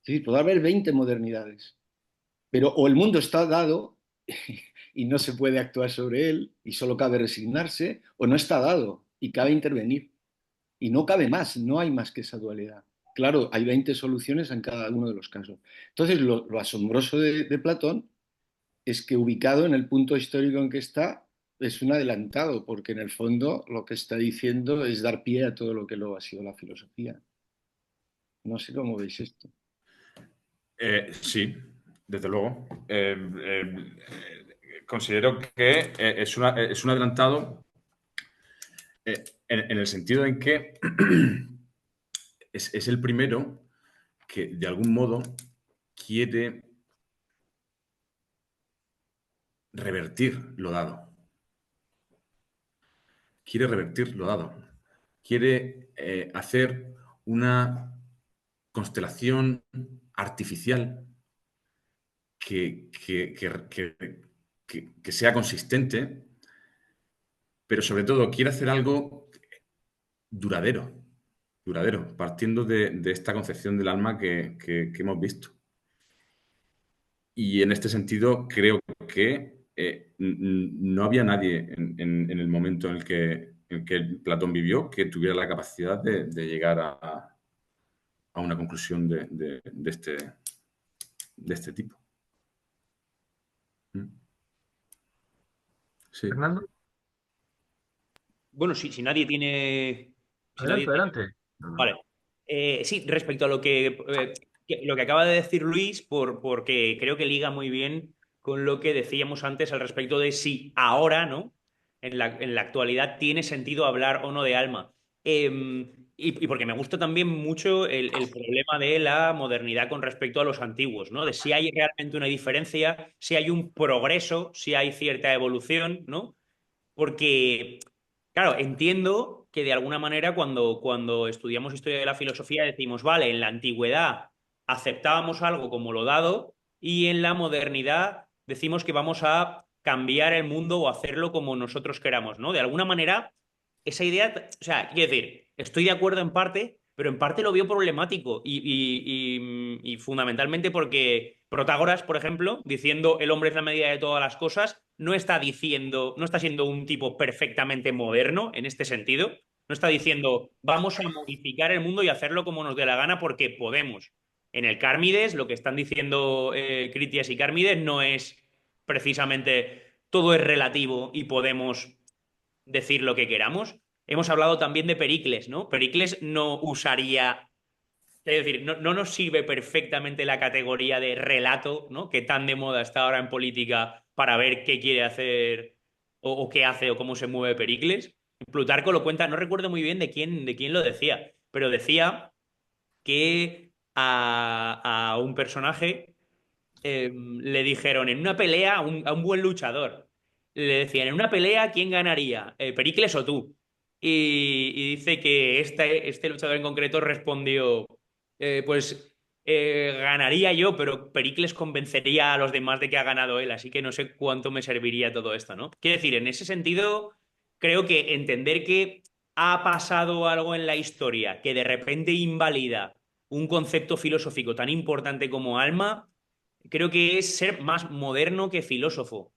Es decir, puede haber 20 modernidades, pero o el mundo está dado y no se puede actuar sobre él y solo cabe resignarse, o no está dado y cabe intervenir. Y no cabe más, no hay más que esa dualidad. Claro, hay 20 soluciones en cada uno de los casos. Entonces, lo asombroso de Platón es que ubicado en el punto histórico en que está, es un adelantado, porque en el fondo lo que está diciendo es dar pie a todo lo que luego ha sido la filosofía. No sé cómo veis esto. Sí, desde luego. Considero que es un adelantado en el sentido en que es el primero que de algún modo quiere revertir lo dado. Quiere revertir lo dado. Quiere hacer una constelación artificial que sea consistente, pero sobre todo quiere hacer algo duradero, partiendo de esta concepción del alma que hemos visto. Y en este sentido creo que no había nadie en el momento en que Platón vivió que tuviera la capacidad de llegar a una conclusión de este tipo. Sí. Fernando, Bueno, si nadie tiene... Si nadie adelante, tiene... adelante. Vale. Sí, respecto a lo que acaba de decir Luis, porque creo que liga muy bien con lo que decíamos antes al respecto de si ahora, ¿no? En la actualidad tiene sentido hablar o no de alma. Y porque me gusta también mucho el problema de la modernidad con respecto a los antiguos, ¿no? De si hay realmente una diferencia, si hay un progreso, si hay cierta evolución, ¿no? Porque, claro, entiendo que de alguna manera cuando estudiamos historia de la filosofía decimos, vale, en la antigüedad aceptábamos algo como lo dado y en la modernidad decimos que vamos a cambiar el mundo o hacerlo como nosotros queramos, ¿no? De alguna manera, esa idea, o sea, quiero decir, estoy de acuerdo en parte, pero en parte lo veo problemático y fundamentalmente porque Protágoras, por ejemplo, diciendo el hombre es la medida de todas las cosas, no está diciendo, no está siendo un tipo perfectamente moderno en este sentido. No está diciendo vamos a modificar el mundo y hacerlo como nos dé la gana porque podemos. En el Cármides, lo que están diciendo Critias y Cármides no es precisamente todo es relativo y podemos decir lo que queramos. Hemos hablado también de Pericles, ¿no? Pericles no usaría, es decir, no nos sirve perfectamente la categoría de relato, ¿no? Que tan de moda está ahora en política para ver qué quiere hacer o qué hace o cómo se mueve Pericles. Plutarco lo cuenta, no recuerdo muy bien de quién lo decía, pero decía que a un personaje le dijeron en una pelea a un buen luchador. Le decían, en una pelea, ¿quién ganaría? ¿Pericles o tú? Y dice que este luchador en concreto respondió, pues ganaría yo, pero Pericles convencería a los demás de que ha ganado él, así que no sé cuánto me serviría todo esto, ¿no? Quiero decir, en ese sentido, creo que entender que ha pasado algo en la historia que de repente invalida un concepto filosófico tan importante como alma, creo que es ser más moderno que filósofo.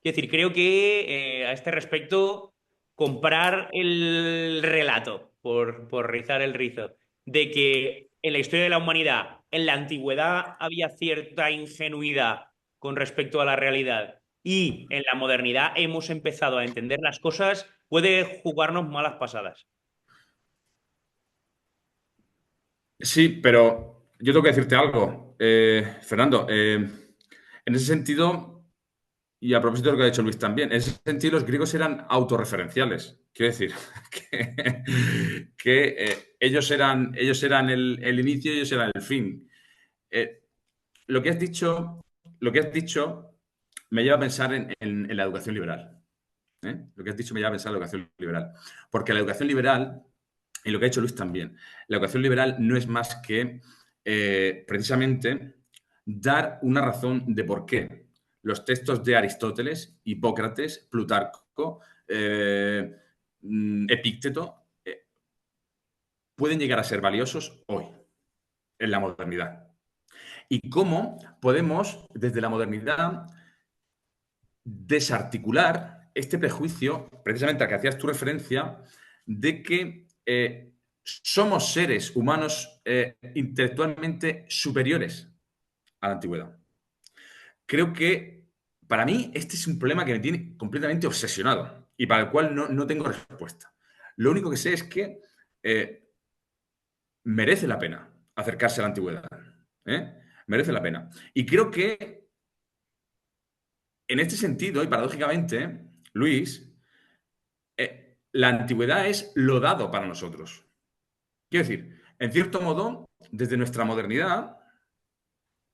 Es decir, creo que a este respecto, comprar el relato, por rizar el rizo, de que en la historia de la humanidad, en la antigüedad, había cierta ingenuidad con respecto a la realidad y en la modernidad hemos empezado a entender las cosas, puede jugarnos malas pasadas. Sí, pero yo tengo que decirte algo, Fernando. En ese sentido, y a propósito de lo que ha dicho Luis también, en ese sentido los griegos eran autorreferenciales. Quiero decir que ellos eran el inicio y ellos eran el fin. Eh, lo que has dicho, me lleva a pensar en la educación liberal. Lo que has dicho me lleva a pensar en la educación liberal. Porque la educación liberal, y lo que ha dicho Luis también, la educación liberal no es más que precisamente dar una razón de por qué los textos de Aristóteles, Hipócrates, Plutarco, Epícteto, pueden llegar a ser valiosos hoy, en la modernidad. Y cómo podemos, desde la modernidad, desarticular este prejuicio, precisamente al que hacías tu referencia, de que somos seres humanos intelectualmente superiores a la antigüedad. Creo que Para mí, este es un problema que me tiene completamente obsesionado y para el cual no tengo respuesta. Lo único que sé es que merece la pena acercarse a la antigüedad. Merece la pena. Y creo que en este sentido, y paradójicamente, Luis, la antigüedad es lo dado para nosotros. Quiero decir, en cierto modo, desde nuestra modernidad,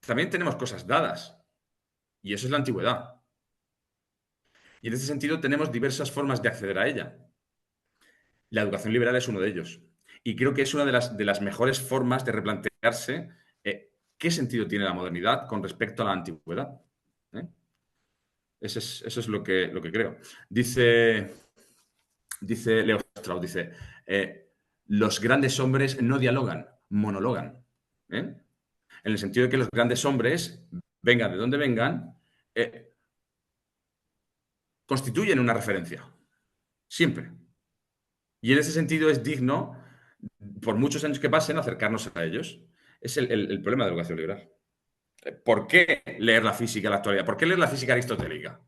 también tenemos cosas dadas. Y eso es la antigüedad. Y en ese sentido tenemos diversas formas de acceder a ella. La educación liberal es uno de ellos. Y creo que es una de las mejores formas de replantearse qué sentido tiene la modernidad con respecto a la antigüedad. ¿eh? Eso es lo que creo. Dice Leo Strauss, dice, los grandes hombres no dialogan, monologan. En el sentido de que los grandes hombres, vengan de donde vengan, constituyen una referencia. Siempre. Y en ese sentido es digno, por muchos años que pasen, acercarnos a ellos. Es el problema de la educación liberal. ¿Por qué leer la física en la actualidad? ¿Por qué leer la física aristotélica?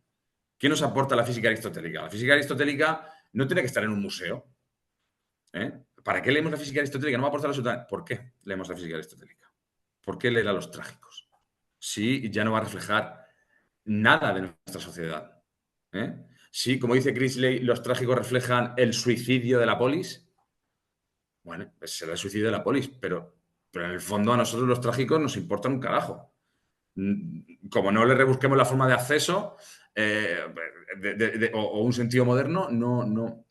¿Qué nos aporta la física aristotélica? La física aristotélica no tiene que estar en un museo. ¿Para qué leemos la física aristotélica? No va a aportar absolutamente. ¿Por qué leemos la física aristotélica? ¿Por qué leer a los trágicos? Sí, ya no va a reflejar nada de nuestra sociedad. Sí, como dice Chrisley, los trágicos reflejan el suicidio de la polis. Bueno, pues será el suicidio de la polis, pero en el fondo a nosotros los trágicos nos importan un carajo. Como no le rebusquemos la forma de acceso o un sentido moderno, no.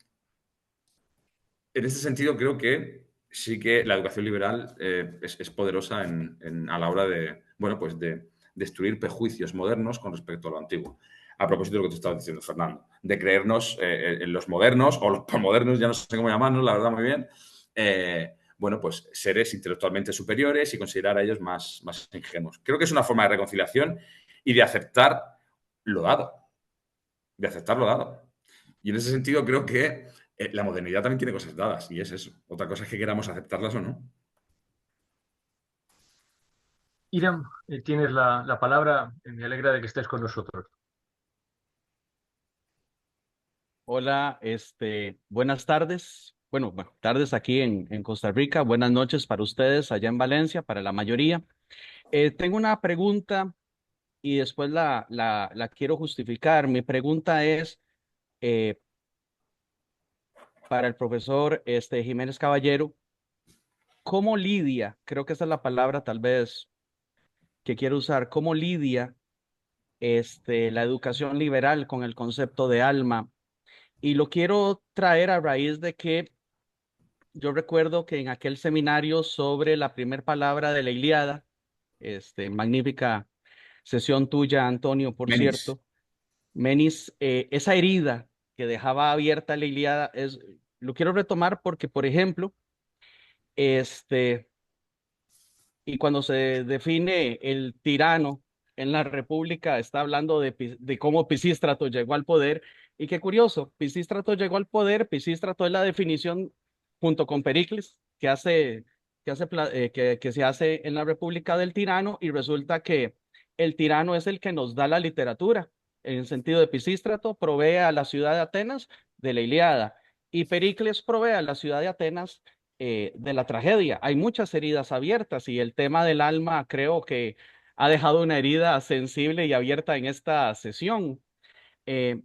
En ese sentido creo que sí que la educación liberal es poderosa a la hora de, bueno, pues de destruir prejuicios modernos con respecto a lo antiguo. A propósito de lo que tú estabas diciendo, Fernando, de creernos en los modernos o los postmodernos, ya no sé cómo llamarnos, la verdad, muy bien, bueno, pues seres intelectualmente superiores y considerar a ellos más ingenuos. Creo que es una forma de reconciliación y de aceptar lo dado. De aceptar lo dado. Y en ese sentido creo que la modernidad también tiene cosas dadas y es eso. Otra cosa es que queramos aceptarlas o no. Iram, tienes la palabra. Me alegra de que estés con nosotros. Hola, buenas tardes. Bueno, tardes aquí en Costa Rica. Buenas noches para ustedes allá en Valencia, para la mayoría. Tengo una pregunta y después la quiero justificar. Mi pregunta es eh, para el profesor Jiménez Caballero. ¿Cómo lidia? Creo que esa es la palabra tal vez que quiero usar. ¿Cómo lidia la educación liberal con el concepto de alma? Y lo quiero traer a raíz de que yo recuerdo que en aquel seminario sobre la primer palabra de la Ilíada, magnífica sesión tuya, Antonio, por Menis. cierto, Menis, esa herida que dejaba abierta la Ilíada, lo quiero retomar porque, por ejemplo, y cuando se define el tirano en la República, está hablando de cómo Pisístrato llegó al poder. Y qué curioso, Pisístrato llegó al poder, Pisístrato es la definición junto con Pericles que se hace en la República del tirano, y resulta que el tirano es el que nos da la literatura. En el sentido de Pisístrato, provee a la ciudad de Atenas de la Ilíada, y Pericles provee a la ciudad de Atenas de la tragedia. Hay muchas heridas abiertas y el tema del alma creo que ha dejado una herida sensible y abierta en esta sesión. Eh,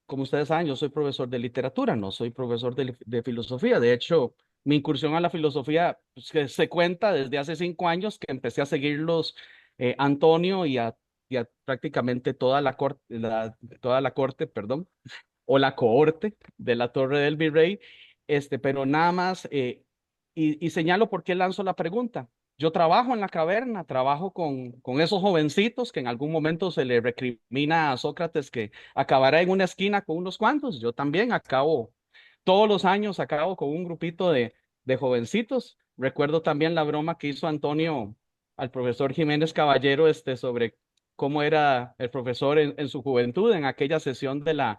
Como ustedes saben, yo soy profesor de literatura, no soy profesor de filosofía. De hecho, mi incursión a la filosofía pues, que se cuenta desde hace 5 años que empecé a seguirlos Antonio y a prácticamente toda la corte, perdón, o la cohorte de la Torre del Virrey, pero nada más, y señalo por qué lanzo la pregunta. Yo trabajo en la caverna, trabajo con esos jovencitos que en algún momento se le recrimina a Sócrates que acabará en una esquina con unos cuantos. Yo también acabo, todos los años acabo con un grupito de jovencitos. Recuerdo también la broma que hizo Antonio al profesor Jiménez Caballero, sobre cómo era el profesor en su juventud, en aquella sesión de la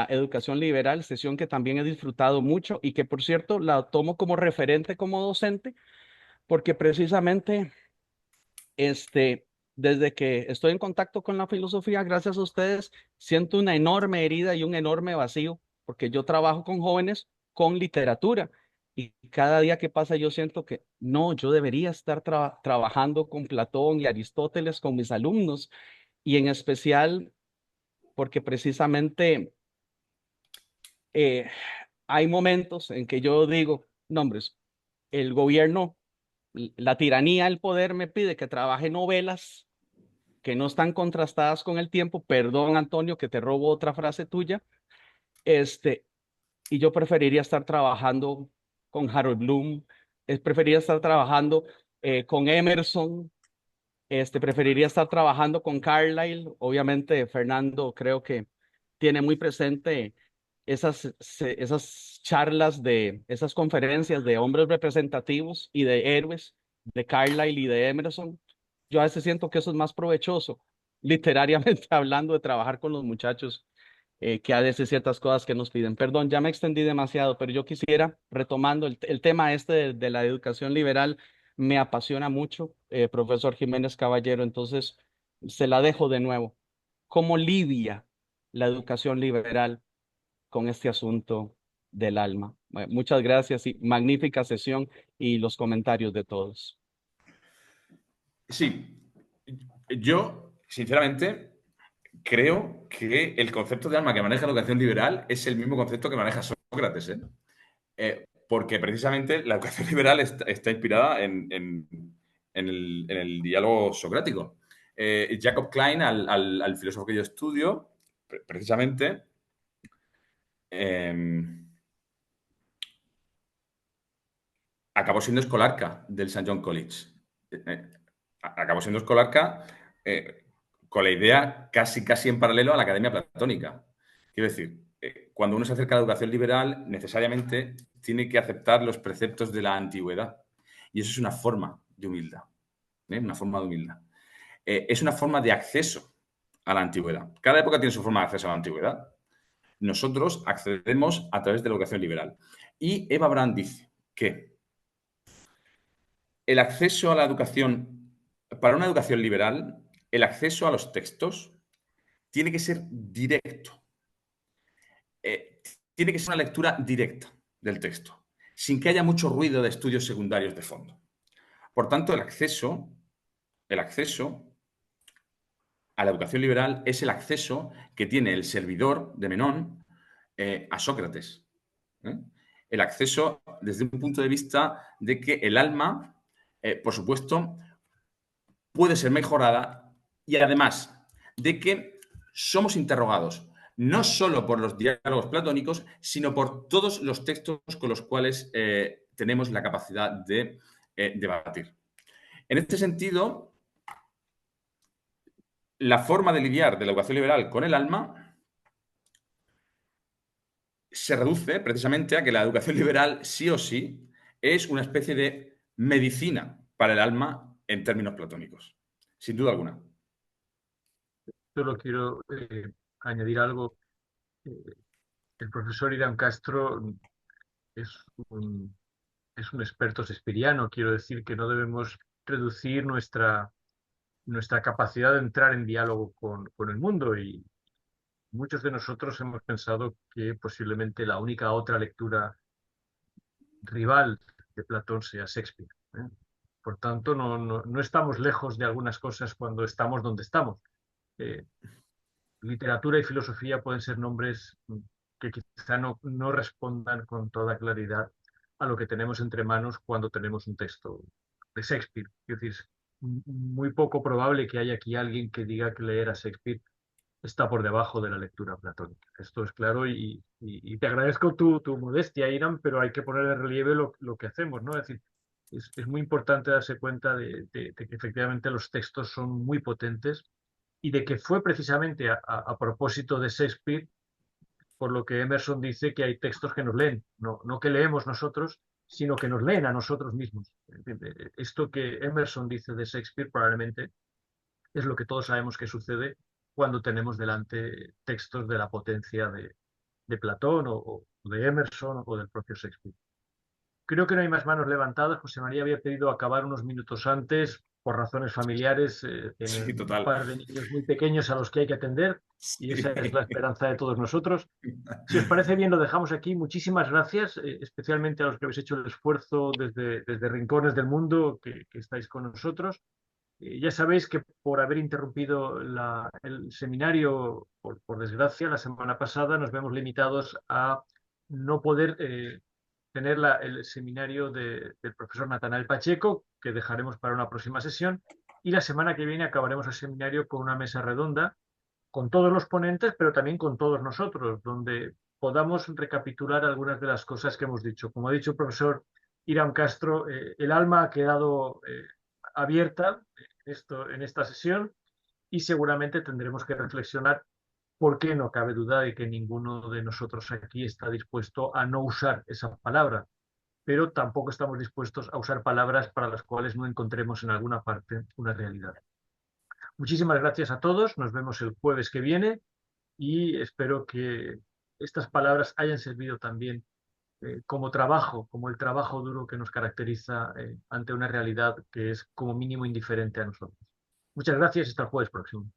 educación liberal, sesión que también he disfrutado mucho y que, por cierto, la tomo como referente como docente, porque precisamente este, desde que estoy en contacto con la filosofía, gracias a ustedes, siento una enorme herida y un enorme vacío, porque yo trabajo con jóvenes con literatura y cada día que pasa yo siento que no, yo debería estar trabajando con Platón y Aristóteles con mis alumnos y en especial porque precisamente eh, hay momentos en que yo digo, no, hombres, el gobierno, la tiranía, el poder me pide que trabaje novelas que no están contrastadas con el tiempo. Perdón, Antonio, que te robo otra frase tuya. Este, y yo preferiría estar trabajando con Harold Bloom, preferiría estar trabajando con Emerson, preferiría estar trabajando con Carlyle. Obviamente, Fernando creo que tiene muy presente esas charlas de esas conferencias de hombres representativos y de héroes de Carlyle y de Emerson. Yo a veces siento que eso es más provechoso, literariamente hablando, de trabajar con los muchachos que a veces ciertas cosas que nos piden. Perdón, ya me extendí demasiado, pero yo quisiera, retomando el tema este de la educación liberal, me apasiona mucho, profesor Jiménez Caballero, entonces se la dejo de nuevo. ¿Cómo lidia la educación liberal con este asunto del alma? Muchas gracias y magnífica sesión y los comentarios de todos. Sí, yo, sinceramente, creo que el concepto de alma que maneja la educación liberal es el mismo concepto que maneja Sócrates, ¿eh? Porque precisamente la educación liberal está inspirada en el diálogo socrático. Jacob Klein, al filósofo que yo estudio, precisamente, acabó siendo escolarca del St. John College. Acabó siendo escolarca con la idea casi en paralelo a la Academia Platónica. Quiero decir, cuando uno se acerca a la educación liberal, necesariamente tiene que aceptar los preceptos de la antigüedad. Y eso es una forma de humildad. Una forma de humildad. Es una forma de acceso a la antigüedad. Cada época tiene su forma de acceso a la antigüedad. Nosotros accedemos a través de la educación liberal. Y Eva Brandt dice que el acceso a la educación, para una educación liberal, el acceso a los textos tiene que ser directo. Tiene que ser una lectura directa del texto, sin que haya mucho ruido de estudios secundarios de fondo. Por tanto, el acceso a la educación liberal es el acceso que tiene el servidor de Menón a Sócrates. El acceso desde un punto de vista de que el alma, por supuesto, puede ser mejorada y además de que somos interrogados no solo por los diálogos platónicos, sino por todos los textos con los cuales tenemos la capacidad de debatir. En este sentido, la forma de lidiar de la educación liberal con el alma se reduce precisamente a que la educación liberal sí o sí es una especie de medicina para el alma en términos platónicos, sin duda alguna. Solo quiero añadir algo. El profesor Irán Castro es es un experto shakespeariano. Quiero decir que no debemos reducir nuestra capacidad de entrar en diálogo con el mundo, y muchos de nosotros hemos pensado que posiblemente la única otra lectura rival de Platón sea Shakespeare, ¿eh? Por tanto, no estamos lejos de algunas cosas cuando estamos donde estamos. Eh, Literatura y filosofía pueden ser nombres que quizá no respondan con toda claridad a lo que tenemos entre manos cuando tenemos un texto de Shakespeare. Es decir, es muy poco probable que haya aquí alguien que diga que leer a Shakespeare está por debajo de la lectura platónica. Esto es claro, y te agradezco tu modestia, Irán, pero hay que poner en relieve lo que hacemos, ¿no? Es decir, es muy importante darse cuenta de que efectivamente los textos son muy potentes, y de que fue precisamente a propósito de Shakespeare por lo que Emerson dice que hay textos que nos leen, no que leemos nosotros, sino que nos leen a nosotros mismos. Esto que Emerson dice de Shakespeare probablemente es lo que todos sabemos que sucede cuando tenemos delante textos de la potencia de Platón o de Emerson o del propio Shakespeare. Creo que no hay más manos levantadas. José María había pedido acabar unos minutos antes. por razones familiares, tiene Sí, un total. par de niños muy pequeños a los que hay que atender y esa es la esperanza de todos nosotros. Si os parece bien, lo dejamos aquí. Muchísimas gracias, especialmente a los que habéis hecho el esfuerzo desde rincones del mundo que estáis con nosotros. Ya sabéis que por haber interrumpido el seminario, por desgracia, la semana pasada, nos vemos limitados a no poder tener el seminario del profesor Natanael Pacheco, que dejaremos para una próxima sesión. Y la semana que viene acabaremos el seminario con una mesa redonda, con todos los ponentes, pero también con todos nosotros, donde podamos recapitular algunas de las cosas que hemos dicho. Como ha dicho el profesor Irán Castro, el alma ha quedado abierta en esta sesión y seguramente tendremos que reflexionar porque no cabe duda de que ninguno de nosotros aquí está dispuesto a no usar esa palabra, pero tampoco estamos dispuestos a usar palabras para las cuales no encontremos en alguna parte una realidad. Muchísimas gracias a todos, nos vemos el jueves que viene y espero que estas palabras hayan servido también como trabajo, como el trabajo duro que nos caracteriza ante una realidad que es como mínimo indiferente a nosotros. Muchas gracias y hasta el jueves próximo.